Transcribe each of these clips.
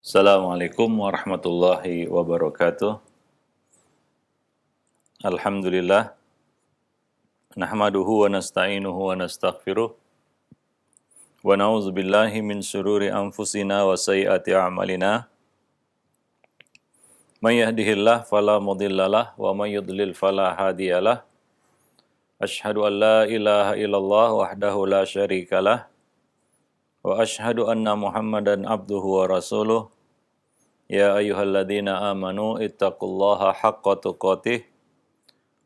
Assalamualaikum warahmatullahi wabarakatuh. Alhamdulillah. Nahmaduhu wa nasta'inuhu wa nastaghfiruh. Wa na'udzu billahi min syururi anfusina wa sayyiati a'malina. May yahdihillah fala mudhillalah wa may yudlil fala hadiyalah. Asyhadu an la ilaha illallah wahdahu la syarikalah. Wa asyhadu anna Muhammadan abduhu wa rasuluh. Ya ayyuhalladzina amanu ittaqullaha haqqa tuqatih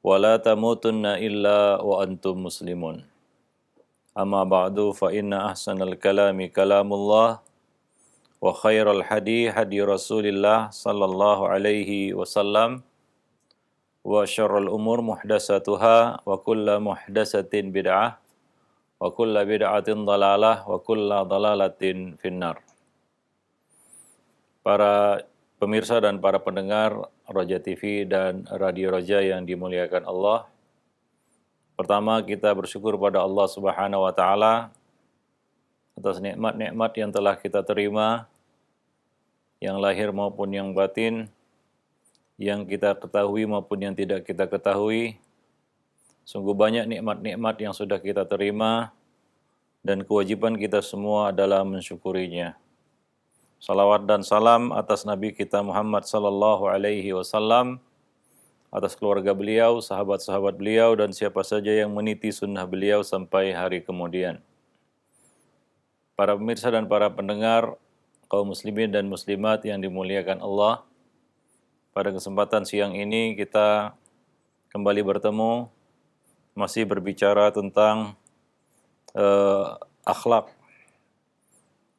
wa la tamutunna illa wa antum muslimun. Amma ba'du fa inna ahsanal kalami kalamullah wa khairal hadi hadi Rasulillah sallallahu alaihi wasallam wa syarrul umur muhdatsatuha wa kullu muhdatsatin bid'ah wa kullu bid'atin dhalalah wa kullu dhalalatin finnar. Para pemirsa dan para pendengar Roja TV dan Radio Roja yang dimuliakan Allah. Pertama, kita bersyukur pada Allah Subhanahu wa taala atas nikmat-nikmat yang telah kita terima, yang lahir maupun yang batin, yang kita ketahui maupun yang tidak kita ketahui. Sungguh banyak nikmat-nikmat yang sudah kita terima dan kewajiban kita semua adalah mensyukurinya. Salawat dan salam atas Nabi kita Muhammad sallallahu alaihi wasallam, atas keluarga beliau, sahabat-sahabat beliau, dan siapa saja yang meniti sunnah beliau sampai hari kemudian. Para pemirsa dan para pendengar, kaum muslimin dan muslimat yang dimuliakan Allah, pada kesempatan siang ini kita kembali bertemu, masih berbicara tentang akhlak.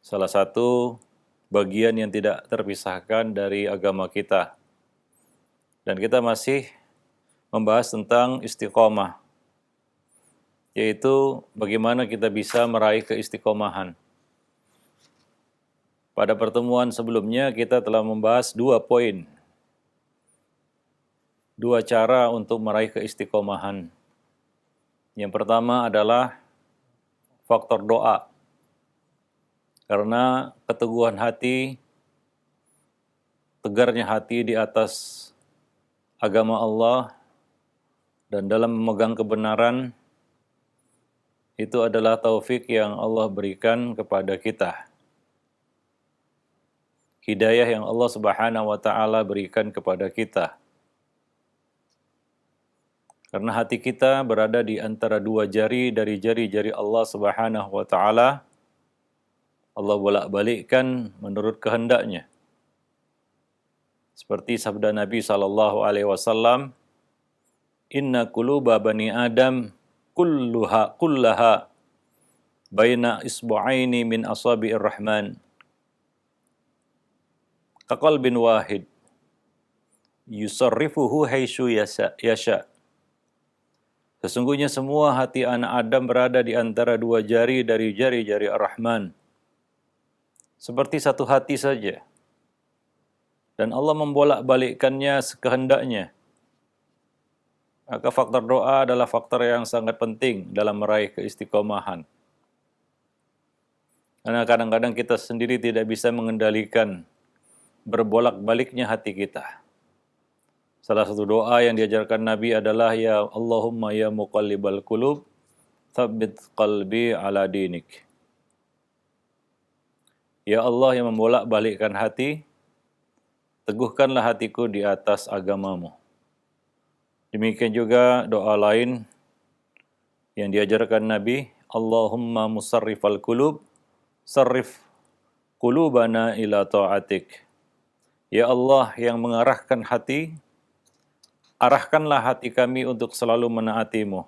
Salah satu bagian yang tidak terpisahkan dari agama kita. Dan kita masih membahas tentang istiqomah, yaitu bagaimana kita bisa meraih keistiqomahan. Pada pertemuan sebelumnya kita telah membahas 2 poin, 2 cara untuk meraih keistiqomahan. Yang pertama adalah faktor doa. Karena keteguhan hati, tegarnya hati di atas agama Allah dan dalam memegang kebenaran, itu adalah taufik yang Allah berikan kepada kita. Hidayah yang Allah Subhanahu wa taala berikan kepada kita. Karena hati kita berada di antara 2 jari dari jari-jari Allah Subhanahu wa taala. Allah bolak-balikkan menurut kehendaknya. Seperti sabda Nabi sallallahu alaihi wasallam, "Inna quluba bani Adam kullaha baina isbu'aini min asabi'ir rahman. Kaqalbin wahid yusarrifuhu haitsu yasha." Sesungguhnya semua hati anak Adam berada di antara 2 jari dari jari-jari Ar-Rahman. Seperti satu hati saja. Dan Allah membolak-balikkannya sekehendaknya. Maka faktor doa adalah faktor yang sangat penting dalam meraih keistiqomahan. Karena kadang-kadang kita sendiri tidak bisa mengendalikan berbolak-baliknya hati kita. Salah satu doa yang diajarkan Nabi adalah, Ya Allahumma ya muqallibal qulub, tsabbit qalbi ala dinik. Ya Allah yang membolak-balikkan hati, teguhkanlah hatiku di atas agamamu. Demikian juga doa lain yang diajarkan Nabi, Allahumma musarrifal qulub, sarrif qulubana ila ta'atik. Ya Allah yang mengarahkan hati, arahkanlah hati kami untuk selalu menaatimu.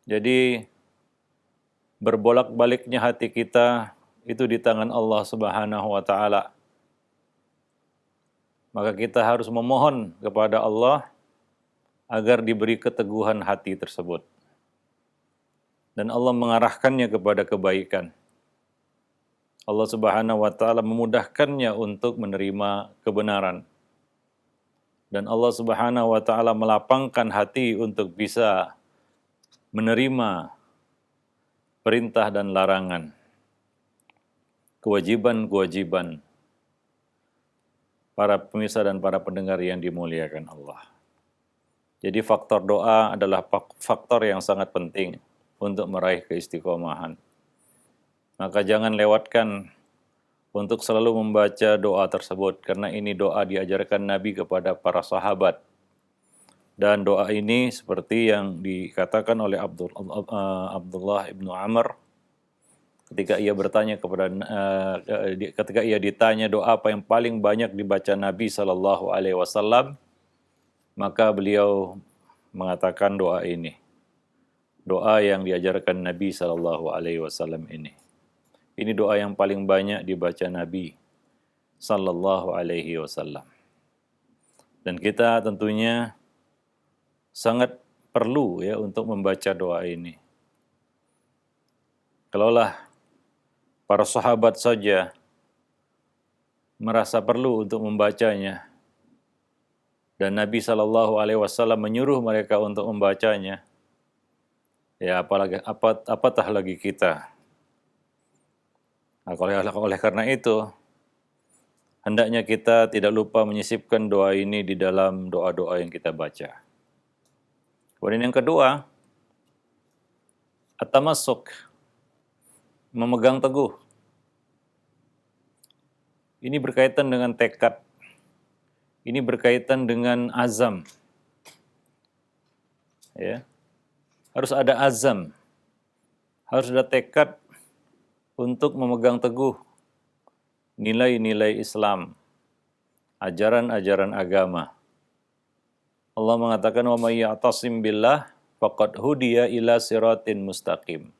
Jadi, berbolak-baliknya hati kita itu di tangan Allah Subhanahu wa taala. Maka kita harus memohon kepada Allah agar diberi keteguhan hati tersebut. Dan Allah mengarahkannya kepada kebaikan. Allah Subhanahu wa taala memudahkannya untuk menerima kebenaran. Dan Allah Subhanahu wa taala melapangkan hati untuk bisa menerima perintah dan larangan. kewajiban-kewajiban para pemirsa dan para pendengar yang dimuliakan Allah. Jadi faktor doa adalah faktor yang sangat penting untuk meraih keistiqomahan. Maka jangan lewatkan untuk selalu membaca doa tersebut, karena ini doa diajarkan Nabi kepada para sahabat. Dan doa ini seperti yang dikatakan oleh Abdullah ibnu Amr ketika ia bertanya ketika ia ditanya doa apa yang paling banyak dibaca Nabi Shallallahu Alaihi Wasallam, maka beliau mengatakan doa ini, doa yang diajarkan Nabi Shallallahu Alaihi Wasallam ini. Ini doa yang paling banyak dibaca Nabi Sallallahu Alaihi Wasallam. Dan kita tentunya sangat perlu ya untuk membaca doa ini. Kalaulah para sahabat saja merasa perlu untuk membacanya, dan Nabi Sallallahu Alaihi Wasallam menyuruh mereka untuk membacanya, ya apatah lagi kita. Nah, oleh karena itu, hendaknya kita tidak lupa menyisipkan doa ini di dalam doa-doa yang kita baca. Kemudian yang kedua, at-tamassuk, memegang teguh. Ini berkaitan dengan tekad. Ini berkaitan dengan azam. Ya. Harus ada azam. Harus ada tekad untuk memegang teguh nilai-nilai Islam, ajaran-ajaran agama. Allah mengatakan, wa may ya'tasim billah faqad hudiya ila siratin mustaqim.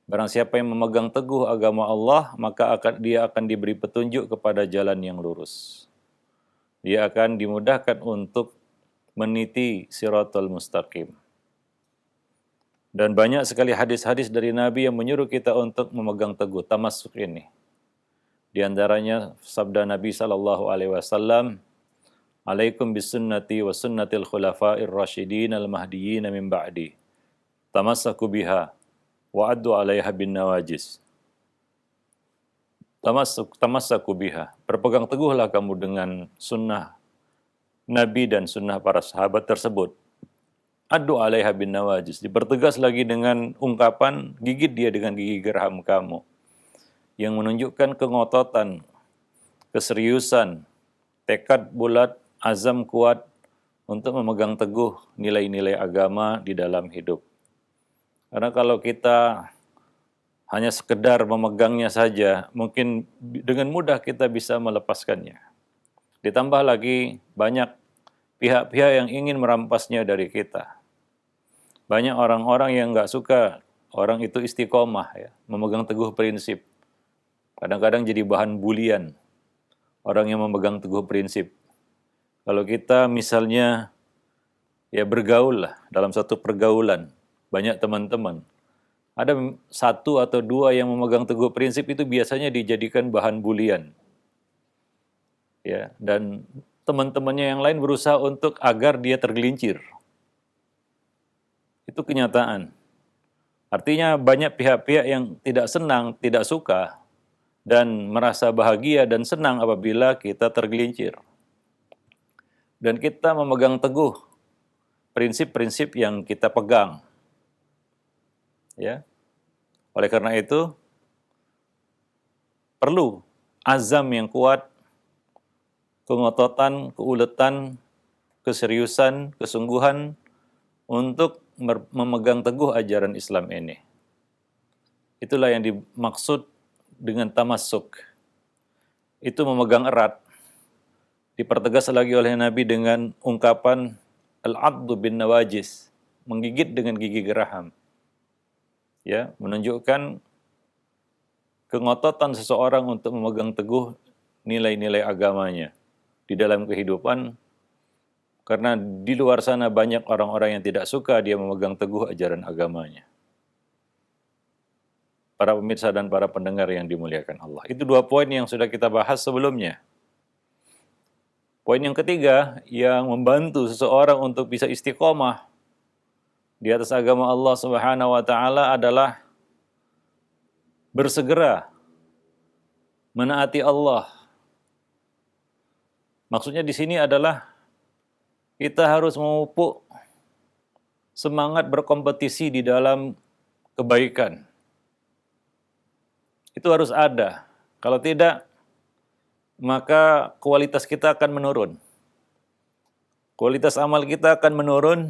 Barang siapa yang memegang teguh agama Allah, maka dia akan diberi petunjuk kepada jalan yang lurus. Dia akan dimudahkan untuk meniti siratul mustaqim. Dan banyak sekali hadis-hadis dari Nabi yang menyuruh kita untuk memegang teguh tamassuk ini. Di antaranya sabda Nabi Sallallahu Alaihi Wasallam, "Alaikum bisunnati wa sunnatil khulafa'ir rasyidin al-mahdiyyin min ba'di. Tamassaku biha wa addu 'alaiha bin nawajis." Tamassaku biha. Berpegang teguhlah kamu dengan sunnah Nabi dan sunnah para sahabat tersebut. Addu 'alaiha bin nawajis. Dipertegas lagi dengan ungkapan gigit dia dengan gigi geraham kamu, yang menunjukkan kengototan, keseriusan, tekad bulat, azam kuat untuk memegang teguh nilai-nilai agama di dalam hidup. Karena kalau kita hanya sekedar memegangnya saja, mungkin dengan mudah kita bisa melepaskannya. Ditambah lagi banyak pihak-pihak yang ingin merampasnya dari kita. Banyak orang-orang yang nggak suka orang itu istiqomah, ya, memegang teguh prinsip. Kadang-kadang jadi bahan bulian orang yang memegang teguh prinsip. Kalau kita misalnya ya bergaul lah dalam satu pergaulan, banyak teman-teman, ada satu atau dua yang memegang teguh prinsip, itu biasanya dijadikan bahan bulian. Ya, dan teman-temannya yang lain berusaha untuk agar dia tergelincir. Itu kenyataan. Artinya banyak pihak-pihak yang tidak senang, tidak suka, dan merasa bahagia dan senang apabila kita tergelincir. Dan kita memegang teguh prinsip-prinsip yang kita pegang. Ya. Oleh karena itu, perlu azam yang kuat, kengototan, keuletan, keseriusan, kesungguhan untuk memegang teguh ajaran Islam ini. Itulah yang dimaksud dengan tamassuk. Itu memegang erat. Dipertegas lagi oleh Nabi dengan ungkapan al-'addu bin nawajis, menggigit dengan gigi geraham. Ya, menunjukkan kengototan seseorang untuk memegang teguh nilai-nilai agamanya di dalam kehidupan. Karena di luar sana banyak orang-orang yang tidak suka dia memegang teguh ajaran agamanya. Para pemirsa dan para pendengar yang dimuliakan Allah. Itu dua poin yang sudah kita bahas sebelumnya. Poin yang ketiga yang membantu seseorang untuk bisa istiqomah di atas agama Allah Subhanahu wa taala adalah bersegera menaati Allah. Maksudnya di sini adalah kita harus memupuk semangat berkompetisi di dalam kebaikan. Itu harus ada. Kalau tidak, maka kualitas kita akan menurun. Kualitas amal kita akan menurun,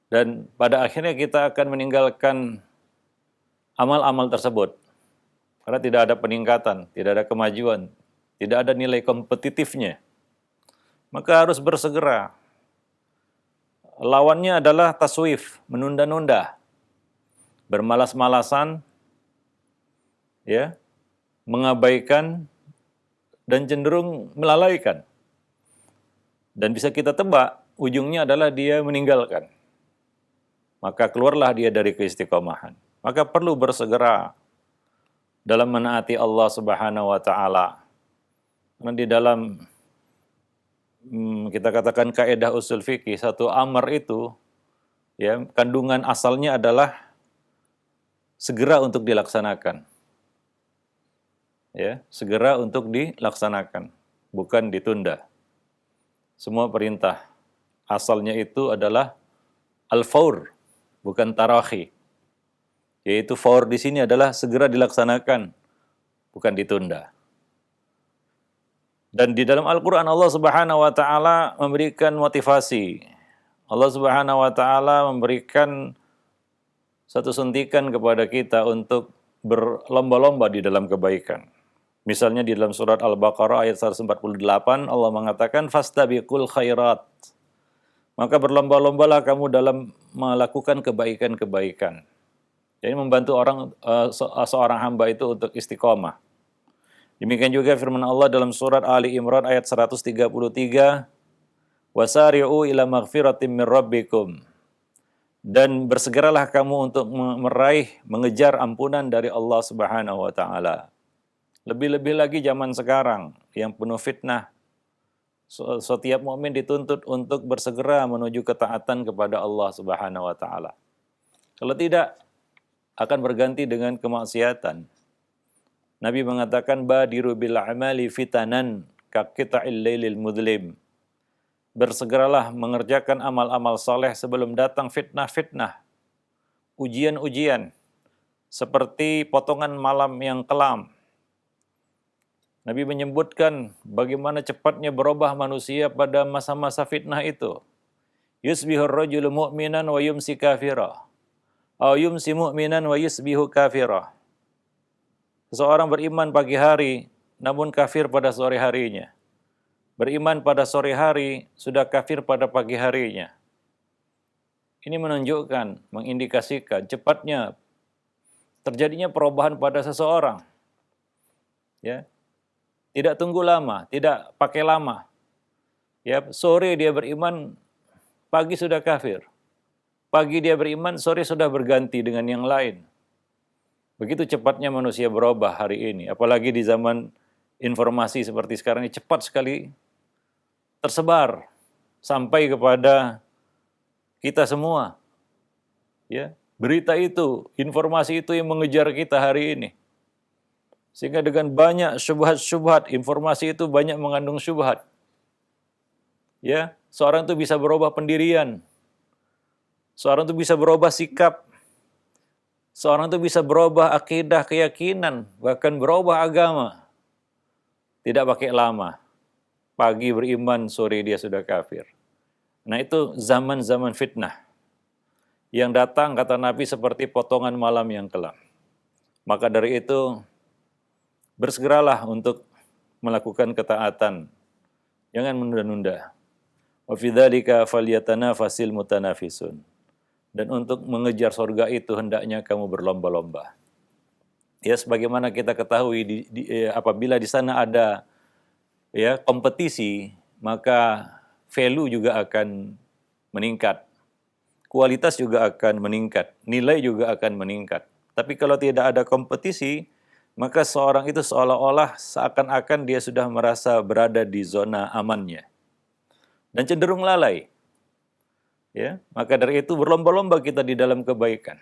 dan pada akhirnya kita akan meninggalkan amal-amal tersebut. Karena tidak ada peningkatan, tidak ada kemajuan, tidak ada nilai kompetitifnya. Maka harus bersegera. Lawannya adalah taswif, menunda-nunda, bermalas-malasan, ya, mengabaikan, dan cenderung melalaikan. Dan bisa kita tebak, ujungnya adalah dia meninggalkan. Maka keluarlah dia dari keistiqomahan. Maka perlu bersegera dalam menaati Allah Subhanahu wa taala. Karena di dalam kita katakan kaidah usul fikih, satu amar itu ya kandungan asalnya adalah segera untuk dilaksanakan. Ya, segera untuk dilaksanakan, bukan ditunda. Semua perintah asalnya itu adalah al-faur, bukan tarahi. Yaitu faur di sini adalah segera dilaksanakan, bukan ditunda. Dan di dalam Al-Quran Allah Subhanahu wa taala memberikan motivasi. Allah Subhanahu wa taala memberikan satu suntikan kepada kita untuk berlomba-lomba di dalam kebaikan. Misalnya di dalam surat Al-Baqarah ayat 148 Allah mengatakan fastabiqul khairat. Maka berlomba-lombalah kamu dalam melakukan kebaikan-kebaikan. Jadi membantu seorang hamba itu untuk istiqomah. Demikian juga firman Allah dalam surat Ali Imran ayat 133, wasari'u ila maghfiratin min rabbikum. Dan bersegeralah kamu untuk mengejar ampunan dari Allah Subhanahu wa taala. Lebih-lebih lagi zaman sekarang yang penuh fitnah. Setiap mukmin dituntut untuk bersegera menuju ketaatan kepada Allah Subhanahu wa taala. Kalau tidak, akan berganti dengan kemaksiatan. Nabi mengatakan badiru bil a'mali fitanan ka qita'il lailil mudlim. Bersegeralah mengerjakan amal-amal saleh sebelum datang fitnah-fitnah, ujian-ujian, seperti potongan malam yang kelam. Nabi menyebutkan bagaimana cepatnya berubah manusia pada masa-masa fitnah itu. Yusbihur rajulu mu'minan wa yumsi kafira. Aw yumsi mu'minan wa yusbihu kafira. Seseorang beriman pagi hari, namun kafir pada sore harinya. Beriman pada sore hari, sudah kafir pada pagi harinya. Ini menunjukkan, mengindikasikan cepatnya terjadinya perubahan pada seseorang. Ya, tidak tunggu lama, tidak pakai lama. Ya, sore dia beriman, pagi sudah kafir. Pagi dia beriman, sore sudah berganti dengan yang lain. Begitu cepatnya manusia berubah hari ini, apalagi di zaman informasi seperti sekarang ini cepat sekali tersebar sampai kepada kita semua. Ya, berita itu, informasi itu yang mengejar kita hari ini. Sehingga dengan banyak syubhat-syubhat, informasi itu banyak mengandung syubhat. Ya, seorang itu bisa berubah pendirian. Seorang itu bisa berubah sikap. Seorang itu bisa berubah akidah, keyakinan, bahkan berubah agama. Tidak pakai lama. Pagi beriman, sore dia sudah kafir. Nah itu zaman-zaman fitnah. Yang datang, kata Nabi, seperti potongan malam yang kelam. Maka dari itu, bersegeralah untuk melakukan ketaatan. Jangan menunda-nunda. Wa fi dzalika falyatanafasil mutanafisun. Dan untuk mengejar surga itu hendaknya kamu berlomba-lomba. Ya, sebagaimana kita ketahui apabila di sana ada ya kompetisi, maka value juga akan meningkat. Kualitas juga akan meningkat, nilai juga akan meningkat. Tapi kalau tidak ada kompetisi, maka seorang itu seolah-olah seakan-akan dia sudah merasa berada di zona amannya dan cenderung lalai. Ya, maka dari itu berlomba-lomba kita di dalam kebaikan.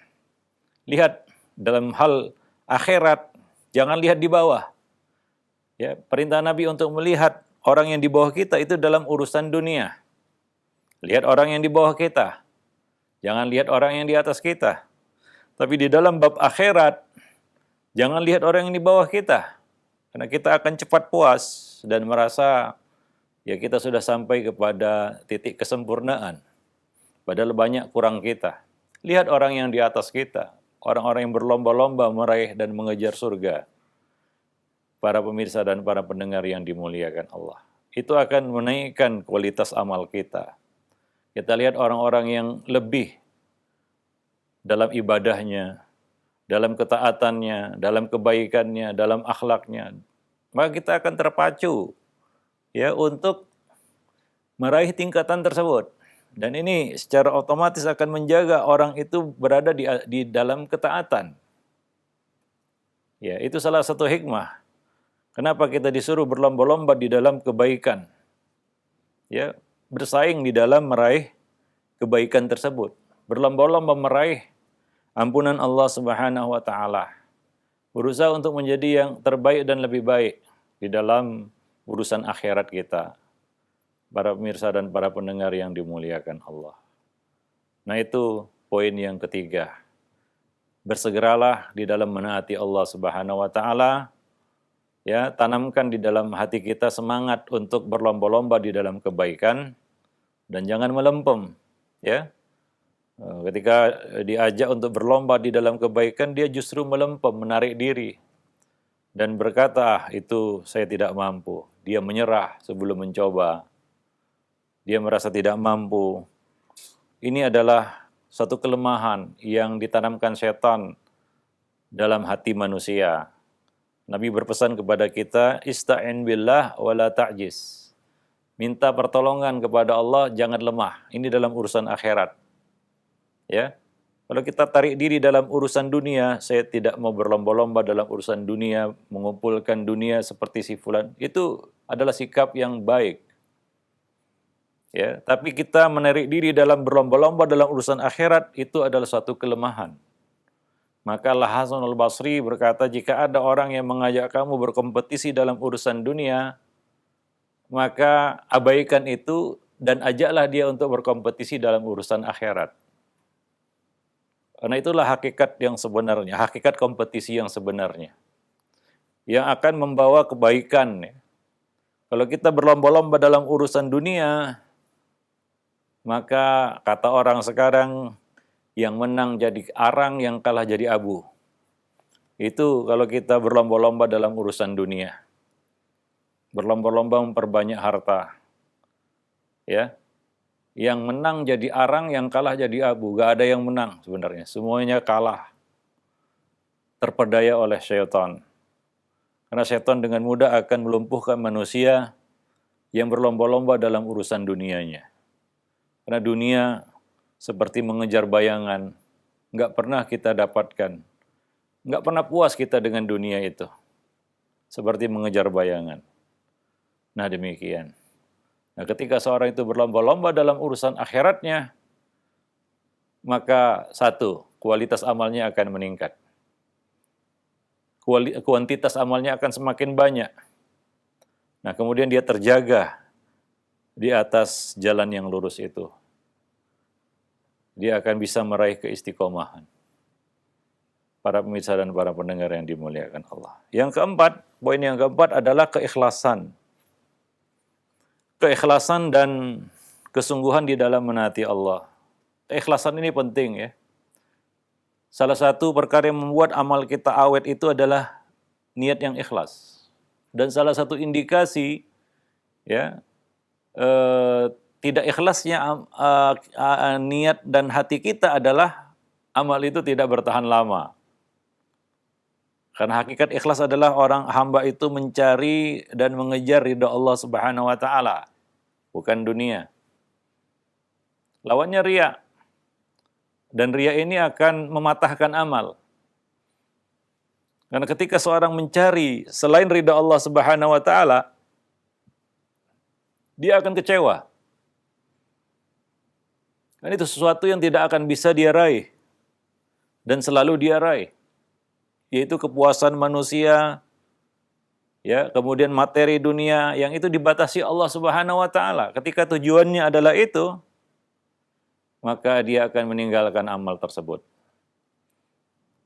Lihat dalam hal akhirat, jangan lihat di bawah. Ya, perintah Nabi untuk melihat orang yang di bawah kita itu dalam urusan dunia. Lihat orang yang di bawah kita. Jangan lihat orang yang di atas kita. Tapi di dalam bab akhirat, jangan lihat orang yang di bawah kita. Karena kita akan cepat puas dan merasa ya kita sudah sampai kepada titik kesempurnaan. Padahal banyak kurang kita. Lihat orang yang di atas kita. Orang-orang yang berlomba-lomba meraih dan mengejar surga. Para pemirsa dan para pendengar yang dimuliakan Allah. Itu akan menaikkan kualitas amal kita. Kita lihat orang-orang yang lebih dalam ibadahnya, dalam ketaatannya, dalam kebaikannya, dalam akhlaknya. Maka kita akan terpacu ya untuk meraih tingkatan tersebut. Dan ini secara otomatis akan menjaga orang itu berada di dalam ketaatan. Ya, itu salah satu hikmah. Kenapa kita disuruh berlomba-lomba di dalam kebaikan? Ya, bersaing di dalam meraih kebaikan tersebut. Berlomba-lomba meraih ampunan Allah Subhanahu wa taala. Berusaha untuk menjadi yang terbaik dan lebih baik di dalam urusan akhirat kita. Para pemirsa dan para pendengar yang dimuliakan Allah. Nah, itu poin yang ketiga. Bersegeralah di dalam menaati Allah Subhanahu wa taala. Ya, tanamkan di dalam hati kita semangat untuk berlomba-lomba di dalam kebaikan dan jangan melempem, ya. Ketika diajak untuk berlomba di dalam kebaikan, dia justru melempem, menarik diri dan berkata, itu saya tidak mampu. Dia menyerah sebelum mencoba. Dia merasa tidak mampu. Ini adalah satu kelemahan yang ditanamkan setan dalam hati manusia. Nabi berpesan kepada kita, ista'in billah wa la ta'jiz. Minta pertolongan kepada Allah, jangan lemah. Ini dalam urusan akhirat. Ya. Kalau kita tarik diri dalam urusan dunia, saya tidak mau berlomba-lomba dalam urusan dunia, mengumpulkan dunia seperti si fulan, itu adalah sikap yang baik. Ya, tapi kita menarik diri dalam berlomba-lomba dalam urusan akhirat, itu adalah suatu kelemahan. Maka Al-Hasan Al-Basri berkata, jika ada orang yang mengajak kamu berkompetisi dalam urusan dunia, maka abaikan itu dan ajaklah dia untuk berkompetisi dalam urusan akhirat. Karena itulah hakikat yang sebenarnya, hakikat kompetisi yang sebenarnya. Yang akan membawa kebaikan. Kalau kita berlomba-lomba dalam urusan dunia, maka kata orang sekarang, yang menang jadi arang, yang kalah jadi abu. Itu kalau kita berlomba-lomba dalam urusan dunia. Berlomba-lomba memperbanyak harta. Ya. Yang menang jadi arang, yang kalah jadi abu. Gak ada yang menang sebenarnya. Semuanya kalah. Terpedaya oleh syaitan. Karena syaitan dengan mudah akan melumpuhkan manusia yang berlomba-lomba dalam urusan dunianya. Karena dunia seperti mengejar bayangan, nggak pernah kita dapatkan. Nggak pernah puas kita dengan dunia itu. Seperti mengejar bayangan. Nah, demikian. Nah, ketika seorang itu berlomba-lomba dalam urusan akhiratnya, maka satu, kualitas amalnya akan meningkat. Kuantitas amalnya akan semakin banyak. Nah, kemudian dia terjaga di atas jalan yang lurus itu. Dia akan bisa meraih keistiqomahan. Para pemirsa dan para pendengar yang dimuliakan Allah. Yang keempat, poin yang keempat adalah keikhlasan. Keikhlasan dan kesungguhan di dalam menaati Allah. Keikhlasan ini penting ya. Salah satu perkara yang membuat amal kita awet itu adalah niat yang ikhlas. Dan salah satu indikasi ya tidak ikhlasnya niat dan hati kita adalah amal itu tidak bertahan lama. Karena hakikat ikhlas adalah orang hamba itu mencari dan mengejar ridha Allah Subhanahu wa taala, bukan dunia. Lawannya riya. Dan riya ini akan mematahkan amal. Karena ketika seorang mencari selain ridha Allah Subhanahu wa taala, dia akan kecewa. Dan itu sesuatu yang tidak akan bisa dia raih. Dan selalu dia raih. Yaitu kepuasan manusia Ya, kemudian materi dunia yang itu dibatasi Allah Subhanahu wa taala. Ketika tujuannya adalah itu, maka dia akan meninggalkan amal tersebut.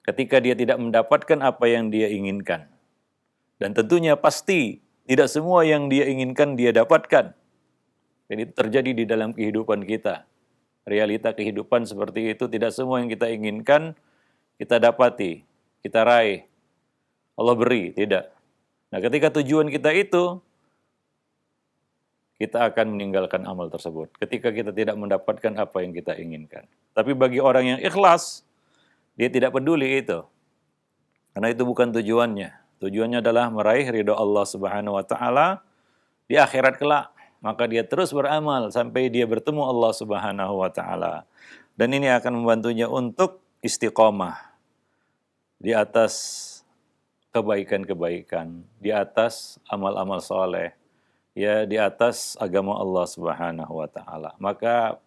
Ketika dia tidak mendapatkan apa yang dia inginkan. Dan tentunya pasti tidak semua yang dia inginkan dia dapatkan. Dan itu terjadi di dalam kehidupan kita. Realita kehidupan seperti itu, tidak semua yang kita inginkan kita dapati, kita raih. Allah beri, tidak. Nah, ketika tujuan kita itu, kita akan meninggalkan amal tersebut. Ketika kita tidak mendapatkan apa yang kita inginkan. Tapi bagi orang yang ikhlas, dia tidak peduli itu. Karena itu bukan tujuannya. Tujuannya adalah meraih ridho Allah Subhanahu wa taala di akhirat kelak. Maka dia terus beramal sampai dia bertemu Allah Subhanahu wa taala. Dan ini akan membantunya untuk istiqomah di atas kebaikan-kebaikan, di atas amal-amal soleh, ya di atas agama Allah Subhanahu wa taala. Maka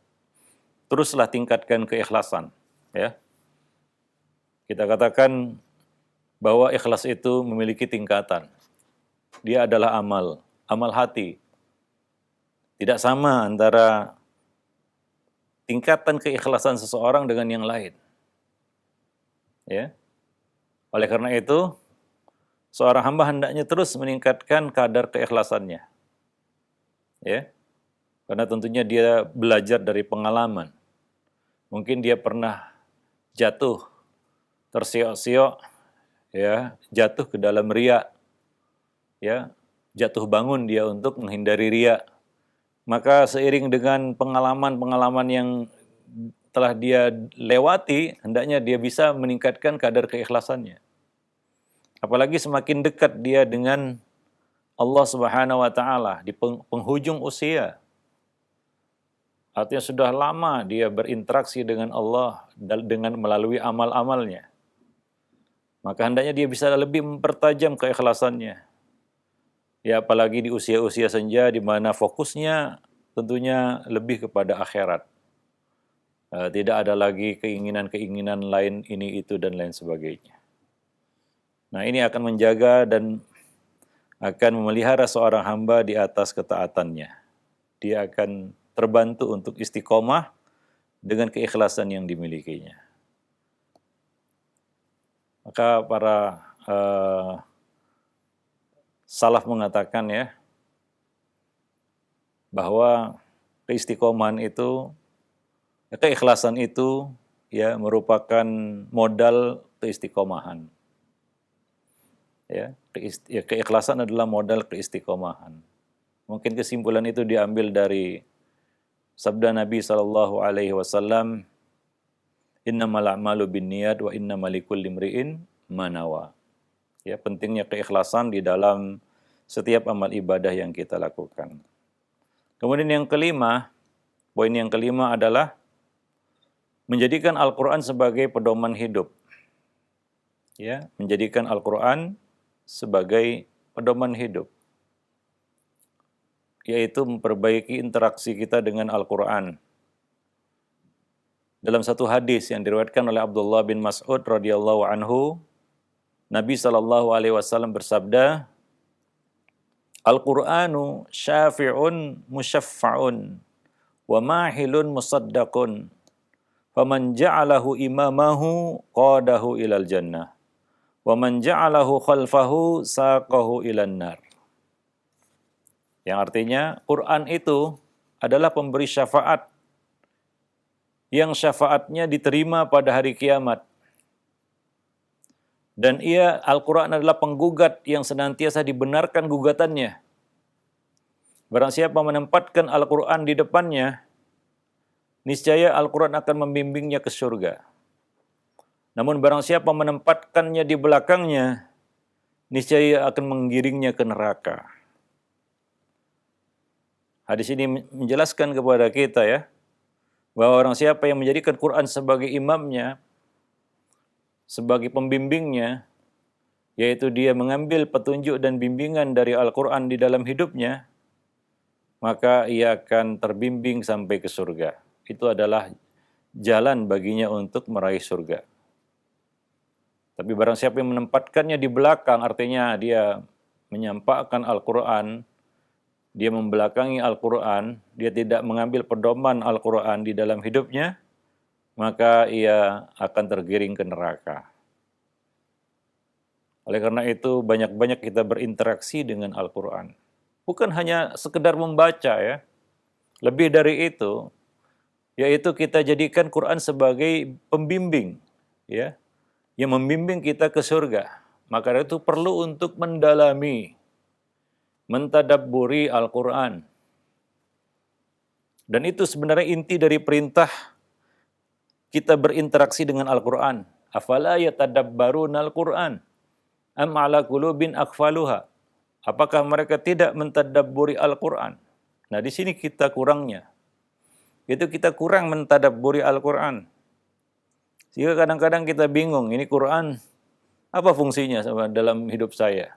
teruslah tingkatkan keikhlasan, ya. Kita katakan bahwa ikhlas itu memiliki tingkatan. Dia adalah amal hati. Tidak sama antara tingkatan keikhlasan seseorang dengan yang lain. Ya. Oleh karena itu, seorang hamba hendaknya terus meningkatkan kadar keikhlasannya. Ya. Karena tentunya dia belajar dari pengalaman. Mungkin dia pernah jatuh, tersiok-siok, ya, jatuh ke dalam riya. Ya, jatuh bangun dia untuk menghindari riya. Maka seiring dengan pengalaman-pengalaman yang telah dia lewati, hendaknya dia bisa meningkatkan kadar keikhlasannya. Apalagi semakin dekat dia dengan Allah Subhanahu wa taala di penghujung usia. Artinya sudah lama dia berinteraksi dengan Allah dengan melalui amal-amalnya. Maka hendaknya dia bisa lebih mempertajam keikhlasannya. Ya, apalagi di usia-usia senja di mana fokusnya tentunya lebih kepada akhirat. Tidak ada lagi keinginan-keinginan lain ini itu dan lain sebagainya. Nah, ini akan menjaga dan akan memelihara seorang hamba di atas ketaatannya. Dia akan terbantu untuk istiqomah dengan keikhlasan yang dimilikinya. Maka para salaf mengatakan ya, bahwa keistiqomahan itu, keikhlasan itu ya merupakan modal keistiqomahan. Ya, keikhlasan adalah modal keistiqomahan. Mungkin kesimpulan itu diambil dari sabda Nabi SAW, innamal a'malu binniyat wa innamal likulli imri'in ma nawa. Ya, pentingnya keikhlasan di dalam setiap amal ibadah yang kita lakukan. Kemudian yang kelima, poin yang kelima adalah menjadikan Al-Quran sebagai pedoman hidup. Ya, menjadikan Al-Quran sebagai pedoman hidup, yaitu memperbaiki interaksi kita dengan Al-Quran. Dalam satu hadis yang diriwayatkan oleh Abdullah bin Mas'ud radhiyallahu anhu, Nabi SAW bersabda, Al-Qur'anu syafi'un musyaffa'un wa mahilun musaddaqun faman ja'alahu imamahu qadahu ilal jannah wa man ja'alahu khalfahu saqahu ilan nar. Yang artinya, Quran itu adalah pemberi syafaat yang syafaatnya diterima pada hari kiamat. Dan Al-Quran adalah penggugat yang senantiasa dibenarkan gugatannya. Barang siapa menempatkan Al-Quran di depannya, niscaya Al-Quran akan membimbingnya ke surga. Namun barang siapa menempatkannya di belakangnya, niscaya akan menggiringnya ke neraka. Hadis ini menjelaskan kepada kita ya, bahwa orang siapa yang menjadikan Quran sebagai imamnya, sebagai pembimbingnya, yaitu dia mengambil petunjuk dan bimbingan dari Al-Quran di dalam hidupnya, maka ia akan terbimbing sampai ke surga. Itu adalah jalan baginya untuk meraih surga. Tapi barang siapa yang menempatkannya di belakang, artinya dia menyampaikan Al-Quran, dia membelakangi Al-Quran, dia tidak mengambil pedoman Al-Quran di dalam hidupnya, maka ia akan tergiring ke neraka. Oleh karena itu, banyak-banyak kita berinteraksi dengan Al-Quran. Bukan hanya sekedar membaca ya, lebih dari itu, yaitu kita jadikan Quran sebagai pembimbing, ya, yang membimbing kita ke surga. Maka itu perlu untuk mendalami, mentadabburi Al-Quran. Dan itu sebenarnya inti dari perintah kita berinteraksi dengan Al-Quran. Afala yatadabbaruna Al-Quran am ala qulubin aqfaluha. Apakah mereka tidak mentadabburi Al-Quran? Nah, di sini kita kurangnya. Itu kita kurang mentadabburi Al-Quran. Sehingga kadang-kadang kita bingung, ini Quran apa fungsinya dalam hidup saya?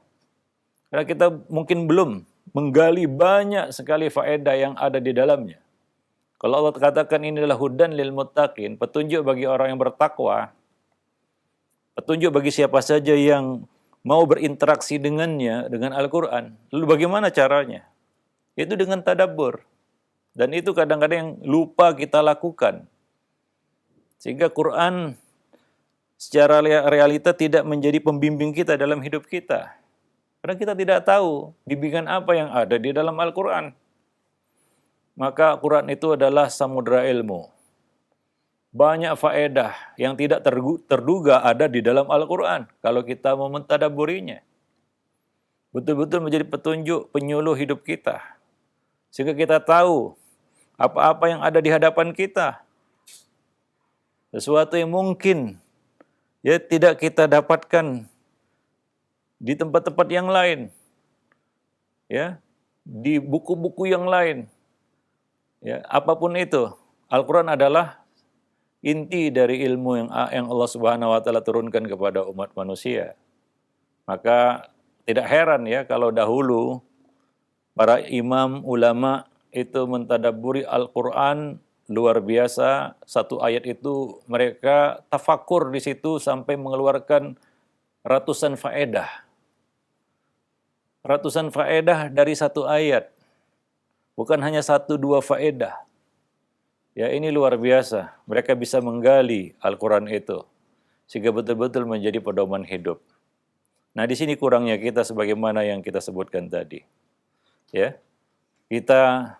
Karena kita mungkin belum menggali banyak sekali faedah yang ada di dalamnya. Kalau Allah katakan ini adalah hudan lil muttaqin, petunjuk bagi orang yang bertakwa, petunjuk bagi siapa saja yang mau berinteraksi dengannya, dengan Al-Quran. Lalu bagaimana caranya? Itu dengan tadabbur. Dan itu kadang-kadang yang lupa kita lakukan. Sehingga Quran secara realita tidak menjadi pembimbing kita dalam hidup kita. Karena kita tidak tahu bimbingan apa yang ada di dalam Al-Quran. Maka Quran itu adalah samudra ilmu. Banyak faedah yang tidak terduga ada di dalam Al-Quran kalau kita mau mentadabburinya. Betul-betul menjadi petunjuk penyuluh hidup kita. Sehingga kita tahu apa-apa yang ada di hadapan kita. Sesuatu yang mungkin ya tidak kita dapatkan di tempat-tempat yang lain. Ya, di buku-buku yang lain. Ya, apapun itu, Al-Quran adalah inti dari ilmu yang Allah Subhanahu wa taala turunkan kepada umat manusia. Maka tidak heran ya kalau dahulu para imam ulama itu mentadabburi Al-Quran luar biasa. Satu ayat itu mereka tafakur di situ sampai mengeluarkan ratusan faedah. Ratusan faedah dari satu ayat. Bukan hanya satu dua faedah. Ya, ini luar biasa. Mereka bisa menggali Al-Quran itu sehingga betul-betul menjadi pedoman hidup. Nah, di sini kurangnya kita sebagaimana yang kita sebutkan tadi. Ya. Kita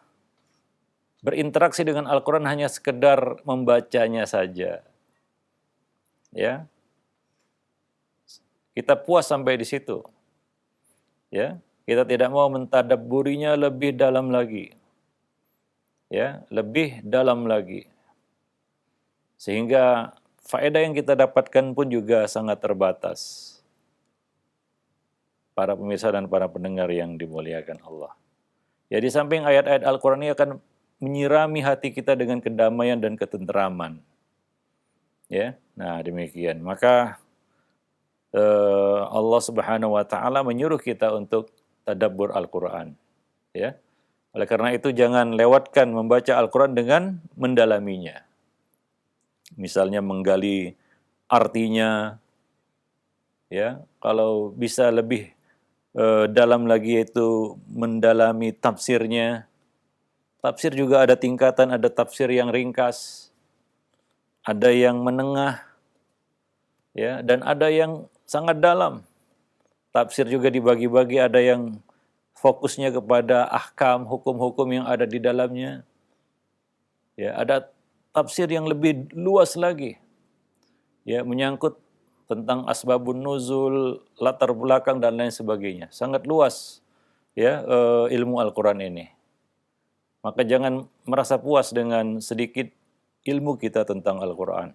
berinteraksi dengan Al-Quran hanya sekedar membacanya saja. Ya. Kita puas sampai di situ. Ya, kita tidak mau mentadabburinya lebih dalam lagi. Ya, lebih dalam lagi. Sehingga faedah yang kita dapatkan pun juga sangat terbatas. Para pemirsa dan para pendengar yang dimuliakan Allah. Ya, di samping ayat-ayat Al-Quran ini akan menyirami hati kita dengan kedamaian dan ketenteraman. Ya, nah demikian. Maka Allah Subhanahu wa taala menyuruh kita untuk tadabbur Al-Quran. Ya. Oleh karena itu jangan lewatkan membaca Al-Quran dengan mendalaminya. Misalnya menggali artinya, ya. Kalau bisa lebih dalam lagi yaitu mendalami tafsirnya. Tafsir juga ada tingkatan, ada tafsir yang ringkas, ada yang menengah, ya, dan ada yang sangat dalam. Tafsir juga dibagi-bagi, ada yang fokusnya kepada ahkam, hukum-hukum yang ada di dalamnya. Ya, ada tafsir yang lebih luas lagi. Ya, menyangkut tentang asbabun nuzul, latar belakang dan lain sebagainya. Sangat luas ya ilmu Al-Quran ini. Maka jangan merasa puas dengan sedikit ilmu kita tentang Al-Quran.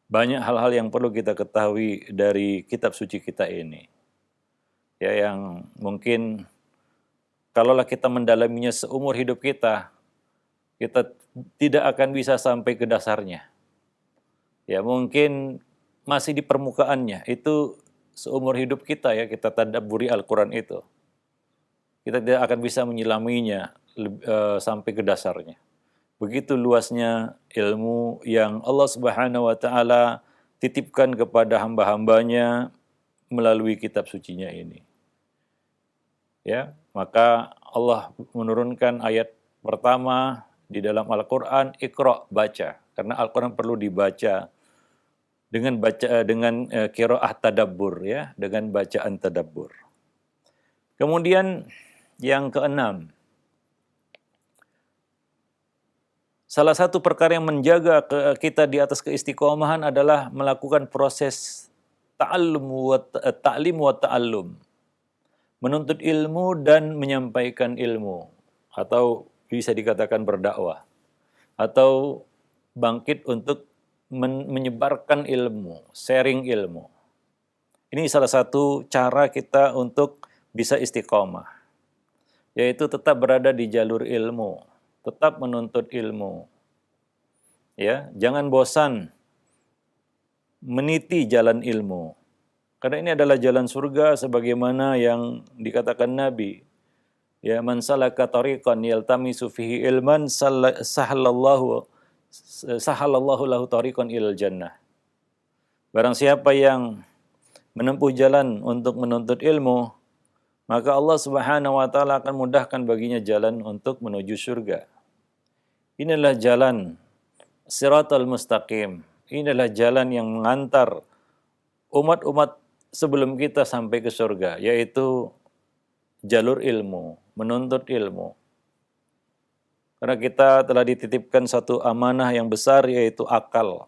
Banyak hal-hal yang perlu kita ketahui dari kitab suci kita ini. Ya, yang mungkin kalaulah kita mendalaminya seumur hidup kita tidak akan bisa sampai ke dasarnya. Ya, mungkin masih di permukaannya. Itu seumur hidup kita ya, kita tadabburi Al-Quran itu. Kita tidak akan bisa menyelaminya sampai ke dasarnya. Begitu luasnya ilmu yang Allah Subhanahu wa taala titipkan kepada hamba-hambanya melalui kitab sucinya ini. Ya, maka Allah menurunkan ayat pertama di dalam Al-Qur'an, Iqra, baca. Karena Al-Qur'an perlu dibaca dengan qiraah tadabbur ya, dengan bacaan tadabbur. Kemudian yang keenam, salah satu perkara yang menjaga kita di atas keistiqomahan adalah melakukan proses ta'lim wa ta'allum. Menuntut ilmu dan menyampaikan ilmu, atau bisa dikatakan berdakwah, atau bangkit untuk menyebarkan ilmu, sharing ilmu. Ini salah satu cara kita untuk bisa istiqomah, yaitu tetap berada di jalur ilmu, tetap menuntut ilmu. Ya, jangan bosan meniti jalan ilmu. Karena ini adalah jalan surga sebagaimana yang dikatakan Nabi. Ya, man salaka tariqan yaltamisu fihi ilman sahalallahu lahu tariqan ilal jannah. Barang siapa yang menempuh jalan untuk menuntut ilmu, maka Allah Subhanahu wa taala akan mudahkan baginya jalan untuk menuju surga. Inilah jalan Siratal Mustaqim. Inilah jalan yang mengantar umat-umat sebelum kita sampai ke surga, yaitu jalur ilmu, menuntut ilmu. Karena kita telah dititipkan satu amanah yang besar, yaitu akal.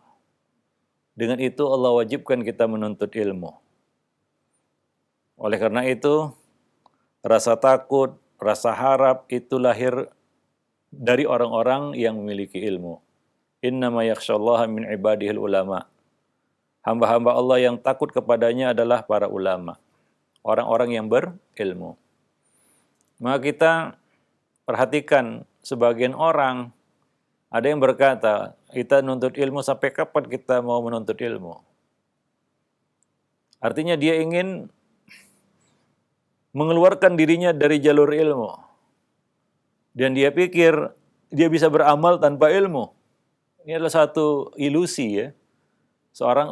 Dengan itu Allah wajibkan kita menuntut ilmu. Oleh karena itu, rasa takut, rasa harap itu lahir dari orang-orang yang memiliki ilmu. Innama yakhsyallaha min ibadihil ulama. Hamba-hamba Allah yang takut kepadanya adalah para ulama, orang-orang yang berilmu. Maka kita perhatikan, sebagian orang ada yang berkata, kita nuntut ilmu sampai kapan kita mau menuntut ilmu? Artinya dia ingin mengeluarkan dirinya dari jalur ilmu. Dan dia pikir dia bisa beramal tanpa ilmu. Ini adalah satu ilusi ya.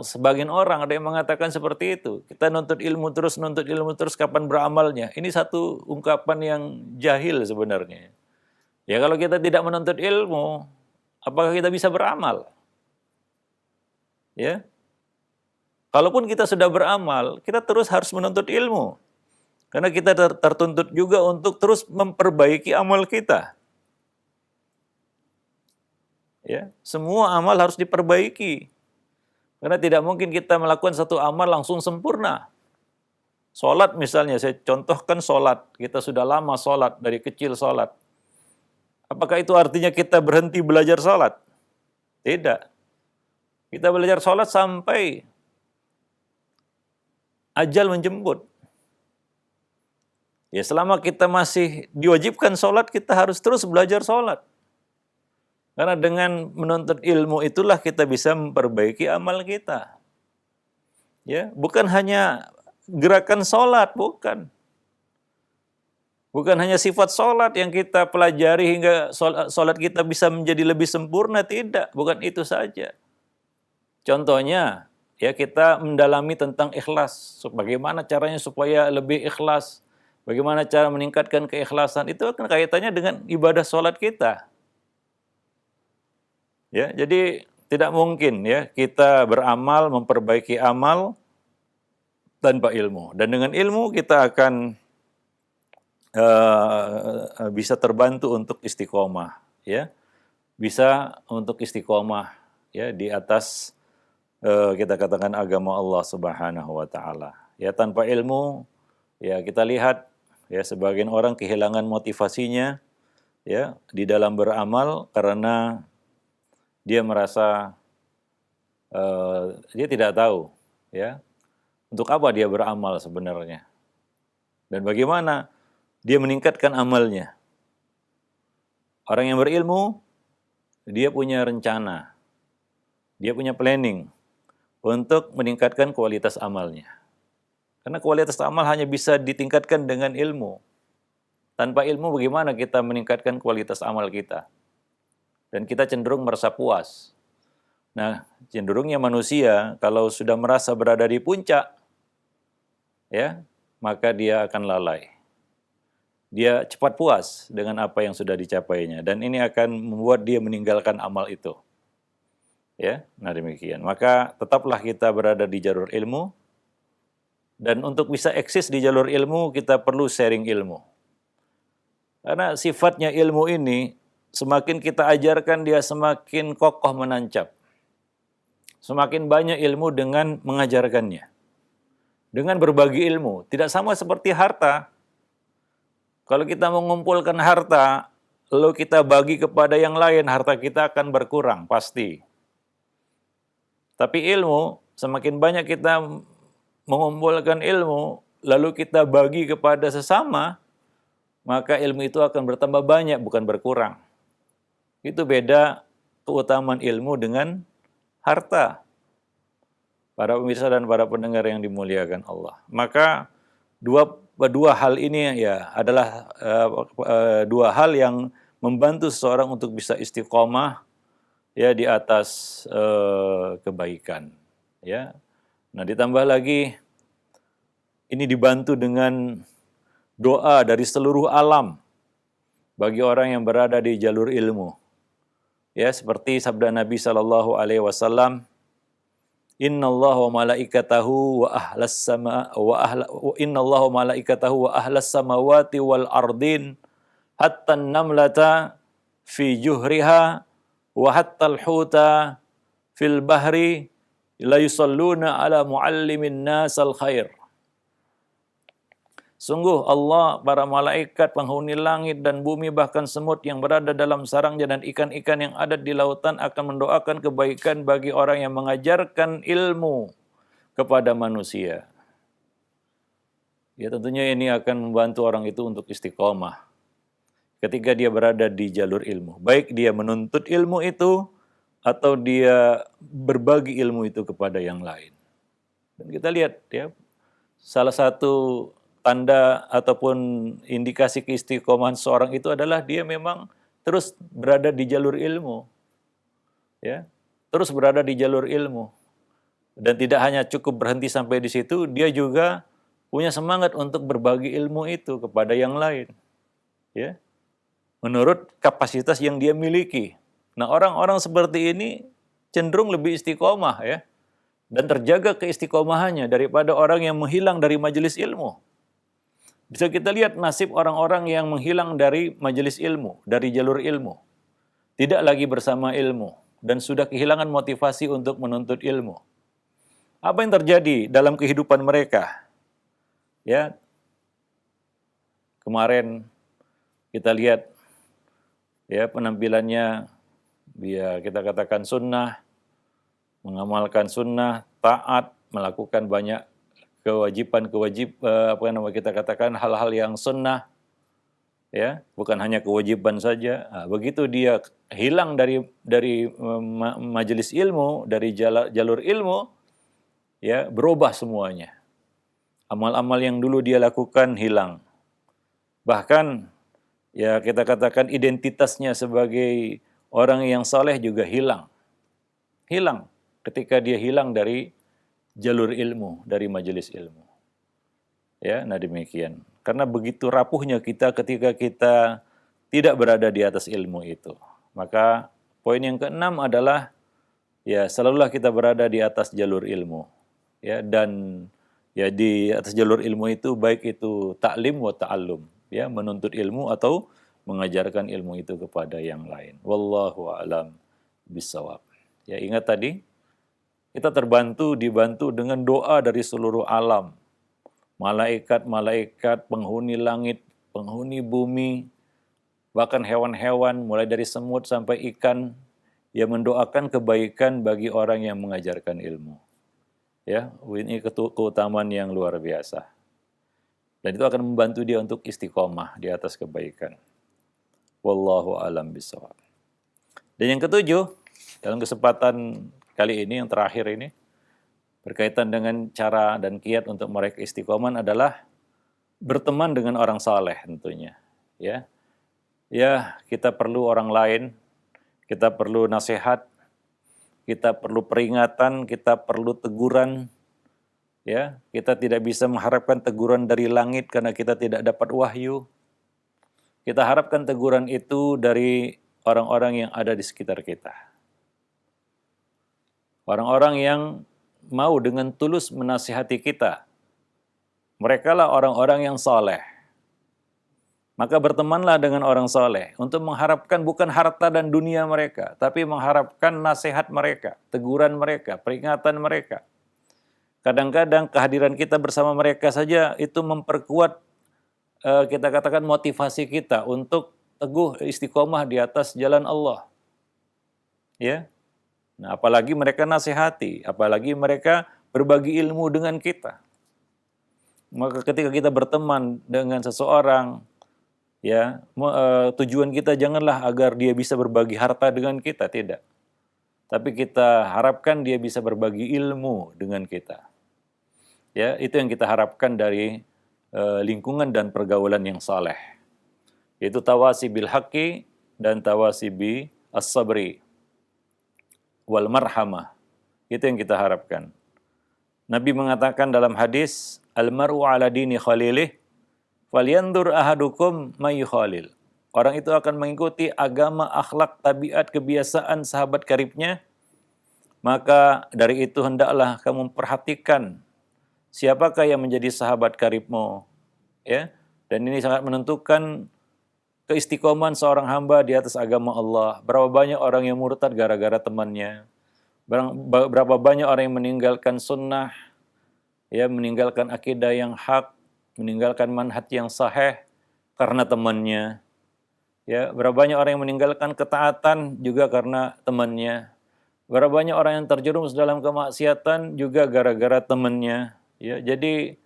Sebagian orang ada yang mengatakan seperti itu. Kita nuntut ilmu terus, kapan beramalnya? Ini satu ungkapan yang jahil sebenarnya. Ya kalau kita tidak menuntut ilmu, apakah kita bisa beramal? Ya. Kalaupun kita sudah beramal, kita terus harus menuntut ilmu. Karena kita tertuntut juga untuk terus memperbaiki amal kita. Ya, semua amal harus diperbaiki. Karena tidak mungkin kita melakukan satu amal langsung sempurna. Sholat misalnya, saya contohkan sholat. Kita sudah lama sholat, dari kecil sholat. Apakah itu artinya kita berhenti belajar sholat? Tidak. Kita belajar sholat sampai ajal menjemput. Ya selama kita masih diwajibkan sholat, kita harus terus belajar sholat. Karena dengan menuntut ilmu itulah kita bisa memperbaiki amal kita. Ya, bukan hanya gerakan sholat, bukan. Bukan hanya sifat sholat yang kita pelajari hingga sholat kita bisa menjadi lebih sempurna, tidak. Bukan itu saja. Contohnya, ya kita mendalami tentang ikhlas. Bagaimana caranya supaya lebih ikhlas. Bagaimana cara meningkatkan keikhlasan. Itu kan kaitannya dengan ibadah sholat kita. Ya, jadi tidak mungkin ya kita beramal, memperbaiki amal tanpa ilmu. Dan dengan ilmu kita akan bisa terbantu untuk istiqomah, ya, bisa untuk istiqomah, ya, di atas kita katakan agama Allah Subhanahu Wa Taala. Ya, tanpa ilmu, ya kita lihat, ya sebagian orang kehilangan motivasinya, ya, di dalam beramal karena dia merasa dia tidak tahu, ya, untuk apa dia beramal sebenarnya dan bagaimana dia meningkatkan amalnya. Orang yang berilmu, dia punya rencana, dia punya planning untuk meningkatkan kualitas amalnya. Karena kualitas amal hanya bisa ditingkatkan dengan ilmu. Tanpa ilmu bagaimana kita meningkatkan kualitas amal kita? Dan kita cenderung merasa puas. Nah, cenderungnya manusia kalau sudah merasa berada di puncak, ya, maka dia akan lalai. dia cepat puas dengan apa yang sudah dicapainya, dan ini akan membuat dia meninggalkan amal itu. Ya, nah demikian. Maka tetaplah kita berada di jalur ilmu, dan untuk bisa eksis di jalur ilmu kita perlu sharing ilmu. Karena sifatnya ilmu ini, semakin kita ajarkan dia semakin kokoh menancap. Semakin banyak ilmu dengan mengajarkannya. Dengan berbagi ilmu. Tidak sama seperti harta. Kalau kita mengumpulkan harta, lalu kita bagi kepada yang lain, harta kita akan berkurang, pasti. Tapi ilmu, semakin banyak kita mengumpulkan ilmu, lalu kita bagi kepada sesama, maka ilmu itu akan bertambah banyak, bukan berkurang. Itu beda keutamaan ilmu dengan harta. Para pemirsa dan para pendengar yang dimuliakan Allah. Maka dua hal ini ya adalah dua hal yang membantu seseorang untuk bisa istiqomah ya di atas kebaikan. Ya. Nah, ditambah lagi ini dibantu dengan doa dari seluruh alam bagi orang yang berada di jalur ilmu. Ya, seperti sabda Nabi sallallahu alaihi wasallam, "Innallaha wa malaikatahu wa ahlas sama wa ahla innallaha wa malaikatahu wa ahlas samawati wal ardin hatta an-namlata fi juhriha wa hatta al-huta fil bahri la yusalluna ala muallimin nasal khair." Sungguh Allah, para malaikat, penghuni langit dan bumi, bahkan semut yang berada dalam sarangnya dan ikan-ikan yang ada di lautan akan mendoakan kebaikan bagi orang yang mengajarkan ilmu kepada manusia. Ya tentunya ini akan membantu orang itu untuk istiqomah ketika dia berada di jalur ilmu. Baik dia menuntut ilmu itu atau dia berbagi ilmu itu kepada yang lain. Dan kita lihat ya, salah satu tanda ataupun indikasi keistiqomahan seorang itu adalah dia memang terus berada di jalur ilmu. Ya, terus berada di jalur ilmu. Dan tidak hanya cukup berhenti sampai di situ, dia juga punya semangat untuk berbagi ilmu itu kepada yang lain. Ya. Menurut kapasitas yang dia miliki. Nah, orang-orang seperti ini cenderung lebih istiqomah ya. Dan terjaga keistiqomahannya daripada orang yang menghilang dari majelis ilmu. Bisa kita lihat nasib orang-orang yang menghilang dari majelis ilmu, dari jalur ilmu. Tidak lagi bersama ilmu dan sudah kehilangan motivasi untuk menuntut ilmu. Apa yang terjadi dalam kehidupan mereka? Ya. Kemarin kita lihat ya penampilannya, dia kita katakan sunnah, mengamalkan sunnah, taat, melakukan banyak kewajiban kita katakan hal-hal yang sunnah, ya bukan hanya kewajiban saja. Nah, begitu dia hilang dari majelis ilmu, dari jalur ilmu, ya berubah semuanya. Amal-amal yang dulu dia lakukan hilang. Bahkan ya kita katakan identitasnya sebagai orang yang saleh juga hilang. Hilang ketika dia hilang dari jalur ilmu, dari majelis ilmu. Ya, nah demikian. Karena begitu rapuhnya kita ketika kita tidak berada di atas ilmu itu. Maka poin yang keenam adalah ya selalulah kita berada di atas jalur ilmu. Ya, dan ya di atas jalur ilmu itu baik itu ta'lim wa ta'allum, ya menuntut ilmu atau mengajarkan ilmu itu kepada yang lain. Wallahu a'lam bishawab. Ya ingat tadi kita dibantu dengan doa dari seluruh alam. Malaikat-malaikat, penghuni langit, penghuni bumi, bahkan hewan-hewan mulai dari semut sampai ikan yang mendoakan kebaikan bagi orang yang mengajarkan ilmu. Ya, ini keutamaan yang luar biasa. Dan itu akan membantu dia untuk istiqomah di atas kebaikan. Wallahu a'lam bishawab. Dan yang ketujuh, dalam kesempatan kali ini yang terakhir ini berkaitan dengan cara dan kiat untuk meraih keistiqomahan adalah berteman dengan orang saleh tentunya. Ya, kita perlu orang lain, kita perlu nasihat, kita perlu peringatan, kita perlu teguran. Ya, kita tidak bisa mengharapkan teguran dari langit karena kita tidak dapat wahyu. Kita harapkan teguran itu dari orang-orang yang ada di sekitar kita. Orang-orang yang mau dengan tulus menasihati kita. Mereka lah orang-orang yang saleh. Maka bertemanlah dengan orang saleh untuk mengharapkan bukan harta dan dunia mereka, tapi mengharapkan nasihat mereka, teguran mereka, peringatan mereka. Kadang-kadang kehadiran kita bersama mereka saja itu memperkuat kita katakan motivasi kita untuk teguh istiqomah di atas jalan Allah. Ya. Nah, apalagi mereka nasihati, apalagi mereka berbagi ilmu dengan kita. Maka ketika kita berteman dengan seseorang, ya, tujuan kita janganlah agar dia bisa berbagi harta dengan kita, tidak. Tapi kita harapkan dia bisa berbagi ilmu dengan kita. Ya, itu yang kita harapkan dari lingkungan dan pergaulan yang saleh. Yaitu tawasi bil haqqi dan tawasi bi as-sabri wal marhamah. Itu yang kita harapkan. Nabi mengatakan dalam hadis, al-mar'u ala dini khalilih, falyandur ahadukum may khalil. Orang itu akan mengikuti agama, akhlak, tabiat, kebiasaan sahabat karibnya. Maka dari itu hendaklah kamu perhatikan siapakah yang menjadi sahabat karibmu, ya. Dan ini sangat menentukan keistiqomahan seorang hamba di atas agama Allah. Berapa banyak orang yang murtad gara-gara temannya. Berapa banyak orang yang meninggalkan sunnah, ya, meninggalkan akidah yang hak, meninggalkan manhaj yang sahih karena temannya. Ya, berapa banyak orang yang meninggalkan ketaatan juga karena temannya. Berapa banyak orang yang terjerumus dalam kemaksiatan juga gara-gara temannya. Ya, jadi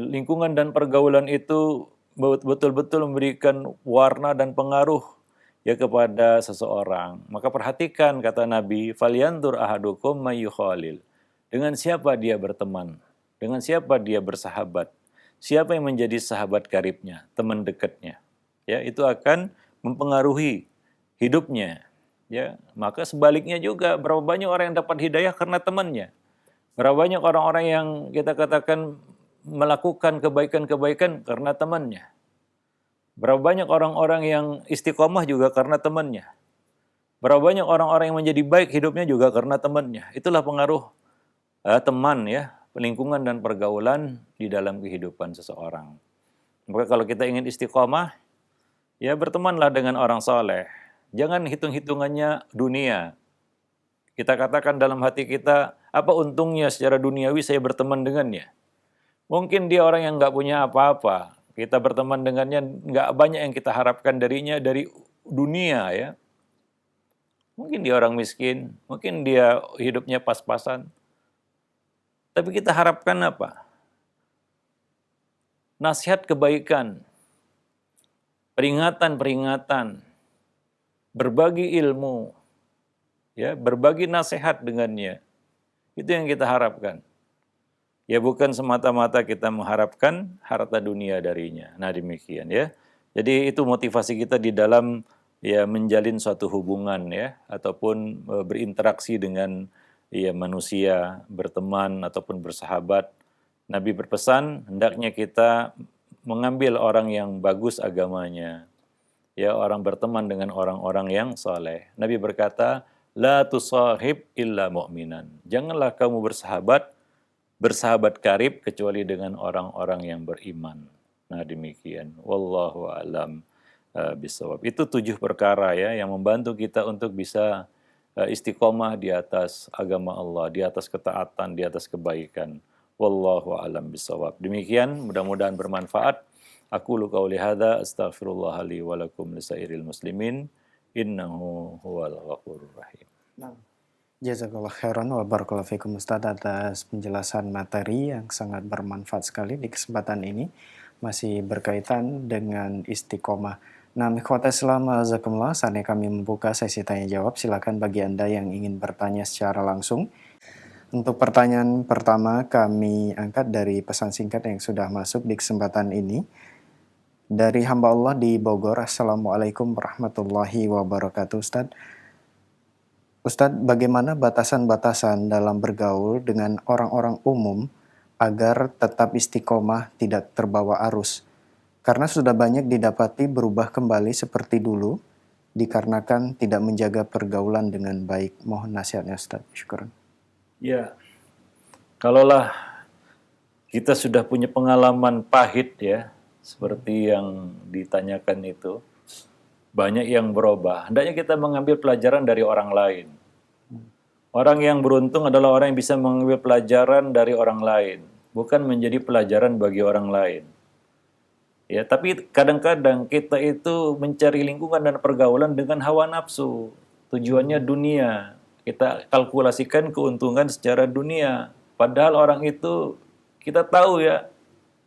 lingkungan dan pergaulan itu betul-betul memberikan warna dan pengaruh ya kepada seseorang. Maka perhatikan kata Nabi, falyandur ahadukum may khalil. Dengan siapa dia berteman? Dengan siapa dia bersahabat? Siapa yang menjadi sahabat karibnya, teman dekatnya? Ya, itu akan mempengaruhi hidupnya. Ya, maka sebaliknya juga berapa banyak orang yang dapat hidayah karena temannya. Berapa banyak orang-orang yang kita katakan melakukan kebaikan-kebaikan karena temannya. Berapa banyak orang-orang yang istiqomah juga karena temannya. Berapa banyak orang-orang yang menjadi baik hidupnya juga karena temannya. Itulah pengaruh teman, ya, lingkungan dan pergaulan di dalam kehidupan seseorang. Maka kalau kita ingin istiqomah, ya bertemanlah dengan orang soleh. Jangan hitung-hitungannya dunia. Kita katakan dalam hati kita, apa untungnya secara duniawi saya berteman dengannya? Mungkin dia orang yang nggak punya apa-apa. Kita berteman dengannya, nggak banyak yang kita harapkan darinya dari dunia, ya. Mungkin dia orang miskin, mungkin dia hidupnya pas-pasan. Tapi kita harapkan apa? Nasihat kebaikan, peringatan-peringatan, berbagi ilmu, ya, berbagi nasihat dengannya. Itu yang kita harapkan. Ya, bukan semata-mata kita mengharapkan harta dunia darinya. Nah, demikian, ya. Jadi itu motivasi kita di dalam ya menjalin suatu hubungan, ya, ataupun berinteraksi dengan ya manusia, berteman ataupun bersahabat. Nabi berpesan hendaknya kita mengambil orang yang bagus agamanya. Ya, orang berteman dengan orang-orang yang saleh. Nabi berkata, la tusahib illa mu'minan. Janganlah kamu bersahabat karib kecuali dengan orang-orang yang beriman. Nah, demikian. Wallahu a'lam bishawab. Itu 7 perkara, ya, yang membantu kita untuk bisa istiqomah di atas agama Allah, di atas ketaatan, di atas kebaikan. Wallahu a'lam bishawab. Demikian, mudah-mudahan bermanfaat. Aqulu qauli hadza astaghfirullah li wa lakum lisairil muslimin innahu huwal ghafurur rahim. Jazakallah khairan wa barakallahu fikum Ustaz atas penjelasan materi yang sangat bermanfaat sekali di kesempatan ini, masih berkaitan dengan istiqomah. Nah, ikhwata Islam azakumullah, saatnya kami membuka sesi tanya jawab. Silakan bagi Anda yang ingin bertanya secara langsung. Untuk pertanyaan pertama kami angkat dari pesan singkat yang sudah masuk di kesempatan ini. Dari hamba Allah di Bogor. Assalamualaikum warahmatullahi wabarakatuh Ustaz. Ustadz, bagaimana batasan-batasan dalam bergaul dengan orang-orang umum agar tetap istiqomah tidak terbawa arus? Karena sudah banyak didapati berubah kembali seperti dulu, dikarenakan tidak menjaga pergaulan dengan baik. Mohon nasihatnya Ustaz. Syukran. Ya, kalaulah kita sudah punya pengalaman pahit ya, seperti yang ditanyakan itu, banyak yang berubah. Hendaknya kita mengambil pelajaran dari orang lain. Orang yang beruntung adalah orang yang bisa mengambil pelajaran dari orang lain, bukan menjadi pelajaran bagi orang lain. Ya, tapi kadang-kadang kita itu mencari lingkungan dan pergaulan dengan hawa nafsu. Tujuannya dunia. Kita kalkulasikan keuntungan secara dunia. Padahal orang itu kita tahu ya,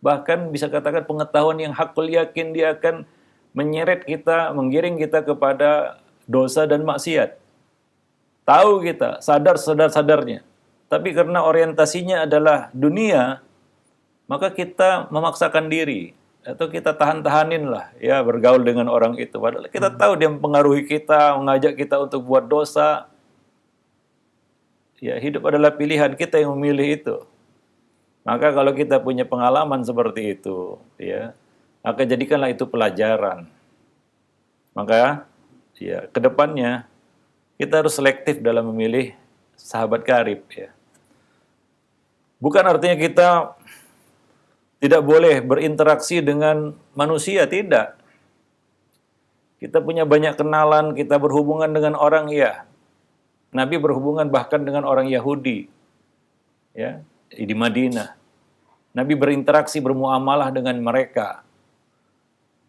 bahkan bisa katakan pengetahuan yang hakul yakin dia akan menyeret kita, menggiring kita kepada dosa dan maksiat. Tahu kita, sadar-sadarnya. Tapi karena orientasinya adalah dunia, maka kita memaksakan diri. Atau kita tahan-tahanin lah, ya bergaul dengan orang itu. Padahal kita tahu dia mempengaruhi kita, mengajak kita untuk buat dosa. Ya, hidup adalah pilihan, kita yang memilih itu. Maka kalau kita punya pengalaman seperti itu, ya, maka jadikanlah itu pelajaran. Maka, ya, ke depannya kita harus selektif dalam memilih sahabat karib. Ya. Bukan artinya kita tidak boleh berinteraksi dengan manusia, tidak. Kita punya banyak kenalan, kita berhubungan dengan orang, ya. Nabi berhubungan bahkan dengan orang Yahudi, ya, di Madinah. Nabi berinteraksi, bermuamalah dengan mereka.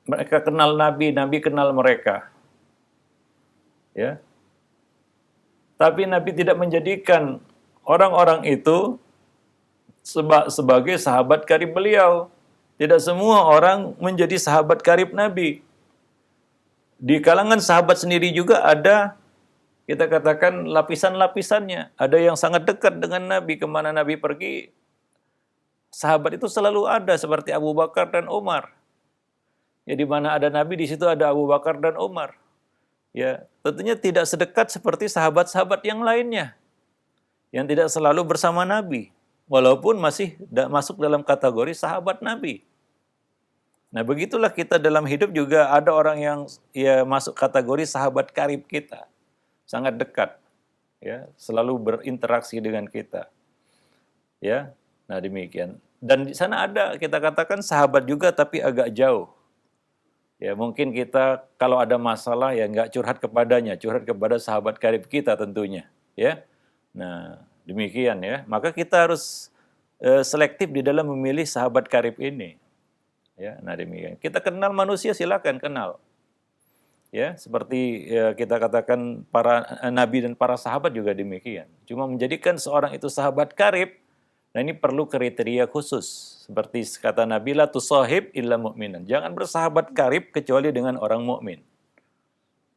Mereka kenal Nabi, Nabi kenal mereka. Ya. Tapi Nabi tidak menjadikan orang-orang itu sebagai sahabat karib beliau. Tidak semua orang menjadi sahabat karib Nabi. Di kalangan sahabat sendiri juga ada, kita katakan, lapisan-lapisannya. Ada yang sangat dekat dengan Nabi, kemana Nabi pergi, sahabat itu selalu ada, seperti Abu Bakar dan Umar. Ya, di mana ada Nabi, di situ ada Abu Bakar dan Umar. Ya, tentunya tidak sedekat seperti sahabat-sahabat yang lainnya, yang tidak selalu bersama Nabi, walaupun masih masuk dalam kategori sahabat Nabi. Nah, begitulah kita dalam hidup juga ada orang yang ya masuk kategori sahabat karib kita, sangat dekat, ya, selalu berinteraksi dengan kita. Ya, nah demikian. Dan di sana ada, kita katakan sahabat juga tapi agak jauh. Ya, mungkin kita kalau ada masalah ya nggak curhat kepadanya, curhat kepada sahabat karib kita tentunya, ya. Nah, demikian ya. Maka kita harus selektif di dalam memilih sahabat karib ini. Ya, nah demikian. Kita kenal manusia, silakan kenal. Ya, seperti ya, kita katakan para nabi dan para sahabat juga demikian. Cuma menjadikan seorang itu sahabat karib, nah ini perlu kriteria khusus. Seperti kata Nabi, la tusahib illa mu'minan. Jangan bersahabat karib kecuali dengan orang mukmin.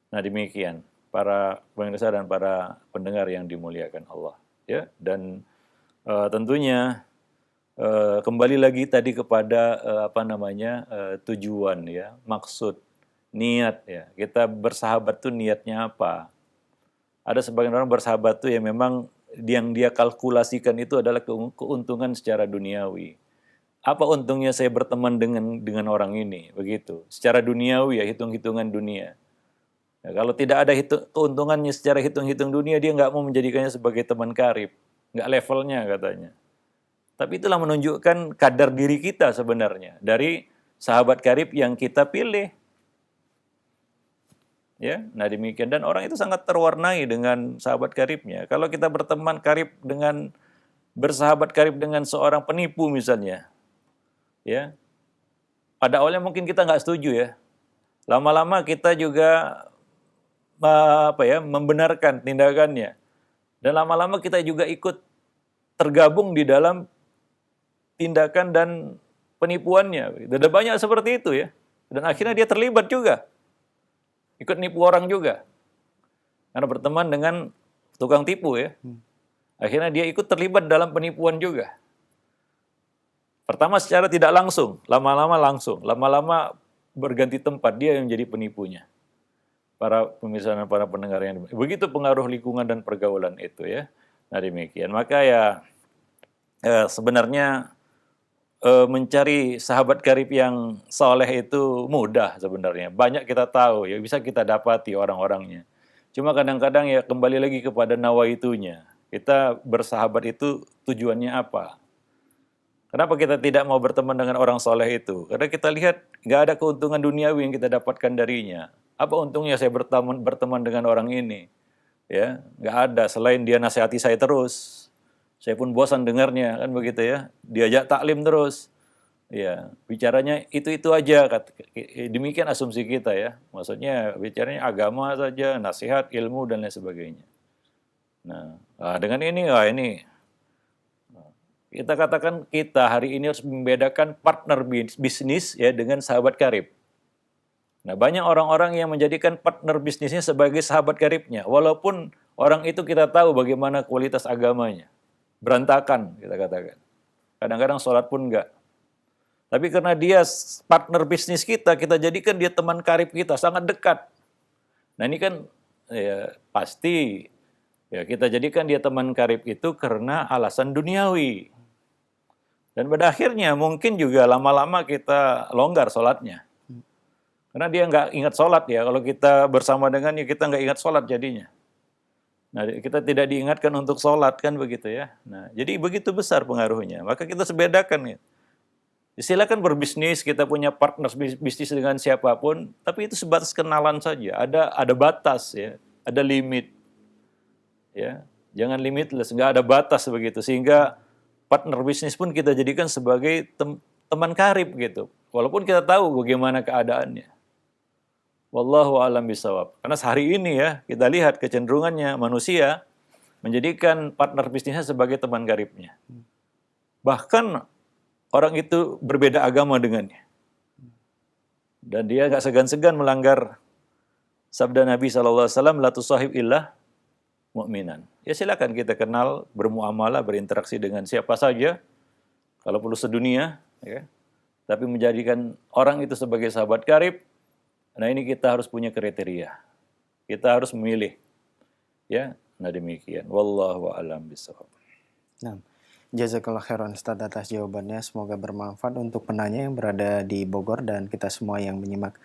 Nah demikian para pemirsa dan para pendengar yang dimuliakan Allah. Ya, dan tentunya kembali lagi tadi kepada tujuan, ya, maksud, niat, ya. Kita bersahabat tuh niatnya apa? Ada sebagian orang bersahabat tuh yang memang yang dia kalkulasikan itu adalah keuntungan secara duniawi. Apa untungnya saya berteman dengan orang ini? Begitu. Secara duniawi, ya, hitung-hitungan dunia. Ya, kalau tidak ada keuntungannya secara hitung-hitung dunia, dia nggak mau menjadikannya sebagai teman karib. Nggak levelnya katanya. Tapi itulah menunjukkan kadar diri kita sebenarnya dari sahabat karib yang kita pilih. Ya, nah demikian. Dan orang itu sangat terwarnai dengan sahabat karibnya. Kalau kita bersahabat karib dengan seorang penipu misalnya, ya, pada awalnya mungkin kita nggak setuju, ya. Lama-lama kita juga membenarkan tindakannya. Dan lama-lama kita juga ikut tergabung di dalam tindakan dan penipuannya. Ada banyak seperti itu, ya. Dan akhirnya dia terlibat juga. Ikut nipu orang juga. Karena berteman dengan tukang tipu, ya. Akhirnya dia ikut terlibat dalam penipuan juga. Pertama secara tidak langsung, lama-lama langsung. Lama-lama berganti tempat, dia yang jadi penipunya. Para pemirsa dan para pendengar yang begitu pengaruh lingkungan dan pergaulan itu, ya. Nah demikian. Maka ya sebenarnya mencari sahabat karib yang soleh itu mudah sebenarnya. Banyak kita tahu, ya bisa kita dapati orang-orangnya. Cuma kadang-kadang ya kembali lagi kepada nawaitunya. Kita bersahabat itu tujuannya apa? Kenapa kita tidak mau berteman dengan orang soleh itu? Karena kita lihat nggak ada keuntungan duniawi yang kita dapatkan darinya. Apa untungnya saya berteman dengan orang ini? Ya, nggak ada selain dia nasihati saya terus. Saya pun bosan dengarnya, kan begitu ya. Diajak taklim terus. Ya, bicaranya itu aja. Demikian asumsi kita ya. Maksudnya bicaranya agama saja, nasihat, ilmu dan lain sebagainya. Nah, dengan ini kita katakan kita hari ini harus membedakan partner bisnis ya dengan sahabat karib. Nah, banyak orang-orang yang menjadikan partner bisnisnya sebagai sahabat karibnya. Walaupun orang itu kita tahu bagaimana kualitas agamanya. Berantakan, kita katakan. Kadang-kadang sholat pun enggak. Tapi karena dia partner bisnis kita jadikan dia teman karib kita, sangat dekat. Nah ini kan ya, pasti ya kita jadikan dia teman karib itu karena alasan duniawi. Dan pada akhirnya mungkin juga lama-lama kita longgar sholatnya. Karena dia nggak ingat sholat ya, kalau kita bersama dengannya kita nggak ingat sholat jadinya. Nah, kita tidak diingatkan untuk sholat kan begitu ya. Nah, jadi begitu besar pengaruhnya. Maka kita sebedakan ya. Silakan berbisnis, kita punya partner bisnis dengan siapapun, tapi itu sebatas kenalan saja. Ada batas ya, ada limit. Ya, jangan limitless, nggak ada batas begitu. Sehingga partner bisnis pun kita jadikan sebagai teman karib gitu. Walaupun kita tahu bagaimana keadaannya. Wallahu a'lam bishawab. Karena hari ini ya, kita lihat kecenderungannya manusia menjadikan partner bisnisnya sebagai teman karibnya. Bahkan orang itu berbeda agama dengannya. Dan dia nggak segan-segan melanggar sabda Nabi SAW, la tusahib illah mu'minan. Ya silakan kita kenal, bermuamalah, berinteraksi dengan siapa saja, kalau perlu sedunia, ya. Tapi menjadikan orang itu sebagai sahabat karib, nah ini kita harus punya kriteria. Kita harus memilih. Ya, nah demikian. Wallahu a'lam bishawab. Nah, jazakallah khairan Ustaz atas jawabannya. Semoga bermanfaat untuk penanya yang berada di Bogor dan kita semua yang menyimak.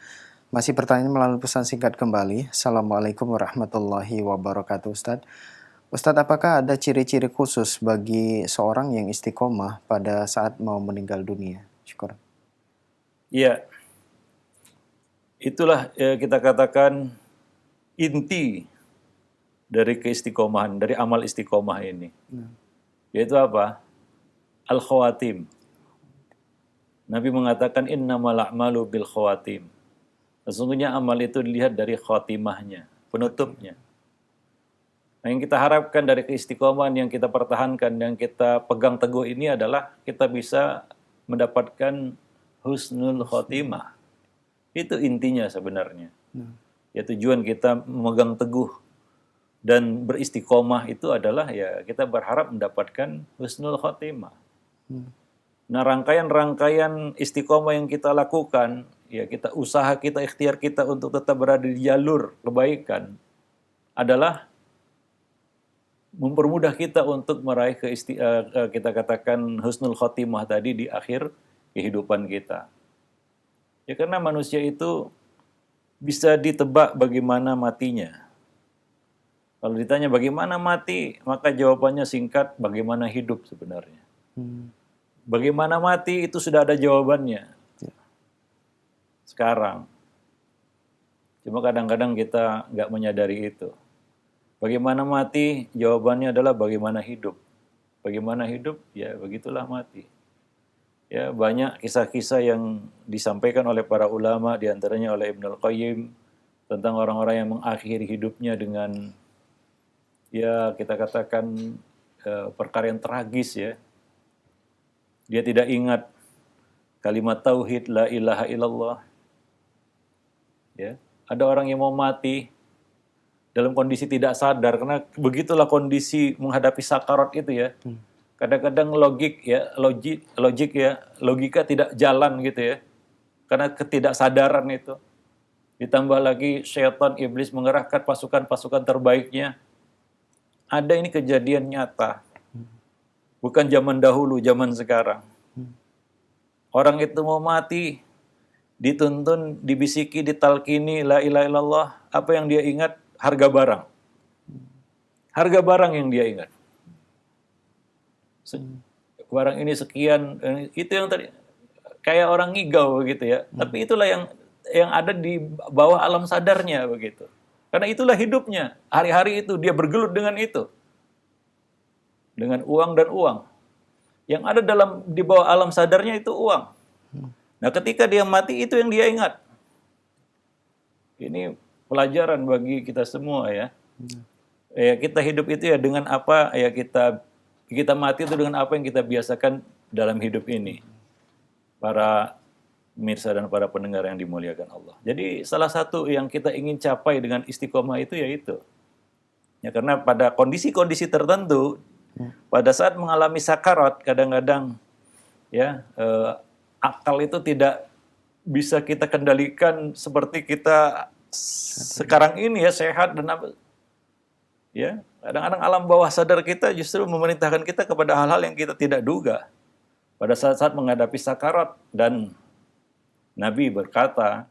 Masih pertanyaan melalui pesan singkat kembali. Assalamualaikum warahmatullahi wabarakatuh Ustaz. Ustaz, apakah ada ciri-ciri khusus bagi seorang yang istiqomah pada saat mau meninggal dunia? Syukur. Iya. Itulah kita katakan inti dari keistiqomahan, dari amal istiqomah ini. Yaitu apa? Al-khawatim. Nabi mengatakan innamal a'malu bil khawatim. Sesungguhnya amal itu dilihat dari khatimahnya, penutupnya. Nah, yang kita harapkan dari keistiqomahan yang kita pertahankan, yang kita pegang teguh ini adalah kita bisa mendapatkan husnul khotimah. Itu intinya sebenarnya. Ya tujuan kita memegang teguh dan beristiqomah itu adalah ya kita berharap mendapatkan husnul khotimah. Nah, rangkaian-rangkaian istiqomah yang kita lakukan, ya kita usaha kita, ikhtiar kita untuk tetap berada di jalur kebaikan adalah mempermudah kita untuk meraih kita katakan husnul khotimah tadi di akhir kehidupan kita. Ya karena manusia itu bisa ditebak bagaimana matinya. Kalau ditanya bagaimana mati, maka jawabannya singkat, bagaimana hidup sebenarnya. Bagaimana mati itu sudah ada jawabannya. Sekarang. Cuma kadang-kadang kita nggak menyadari itu. Bagaimana mati, jawabannya adalah bagaimana hidup. Bagaimana hidup, ya begitulah mati. Ya, banyak kisah-kisah yang disampaikan oleh para ulama, diantaranya oleh Ibnul Qayyim, tentang orang-orang yang mengakhiri hidupnya dengan, ya kita katakan, perkara yang tragis ya. Dia tidak ingat kalimat tauhid, la ilaha illallah. Ya, ada orang yang mau mati dalam kondisi tidak sadar, karena begitulah kondisi menghadapi sakarat itu ya. Kadang-kadang logika tidak jalan gitu ya. Karena ketidaksadaran itu. Ditambah lagi syaitan iblis mengerahkan pasukan-pasukan terbaiknya. Ada ini kejadian nyata. Bukan zaman dahulu, zaman sekarang. orang itu mau mati, dituntun, dibisiki, ditalkini, la ilaha illallah, apa yang dia ingat? Harga barang. Harga barang yang dia ingat. Barang ini sekian, itu yang tadi kayak orang ngigau begitu ya. Tapi itulah yang ada di bawah alam sadarnya begitu. Karena itulah hidupnya. Hari-hari itu dia bergelut dengan itu. Dengan uang dan uang. Yang ada di bawah alam sadarnya itu uang. Nah, ketika dia mati itu yang dia ingat. Ini pelajaran bagi kita semua ya. Ya, kita hidup itu ya dengan apa ya kita mati itu dengan apa yang kita biasakan dalam hidup ini. Para pemirsa dan para pendengar yang dimuliakan Allah. Jadi salah satu yang kita ingin capai dengan istiqomah itu yaitu. Ya, karena pada kondisi-kondisi tertentu, pada saat mengalami sakarat, kadang-kadang ya akal itu tidak bisa kita kendalikan seperti kita sekarang ini ya, sehat dan apa. Ya, kadang-kadang alam bawah sadar kita justru memerintahkan kita kepada hal-hal yang kita tidak duga. Pada saat-saat menghadapi sakarat, dan Nabi berkata,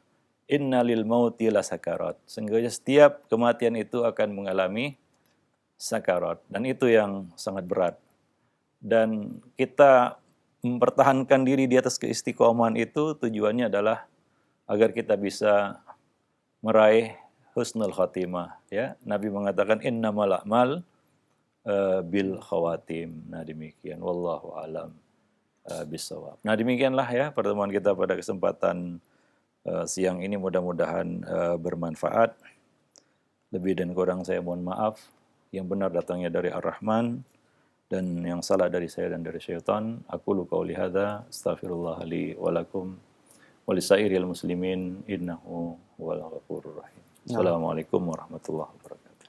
innalil mauti la sakarat. Sehingga setiap kematian itu akan mengalami sakarat. Dan itu yang sangat berat. Dan kita mempertahankan diri di atas keistiqomahan itu tujuannya adalah agar kita bisa meraih husnul khatimah. Ya, Nabi mengatakan innamal a'mal bil khawatim. Nah demikian. Wallahu a'lam bisawab. Nah demikianlah ya pertemuan kita pada kesempatan siang ini, mudah-mudahan bermanfaat. Lebih dan kurang saya mohon maaf. Yang benar datangnya dari Ar-Rahman dan yang salah dari saya dan dari syaitan. Aqulu qauli hadza astaghfirullah li wa lakum wa lisairil muslimin innahu huwal ghafurur rahim. Assalamualaikum warahmatullahi wabarakatuh.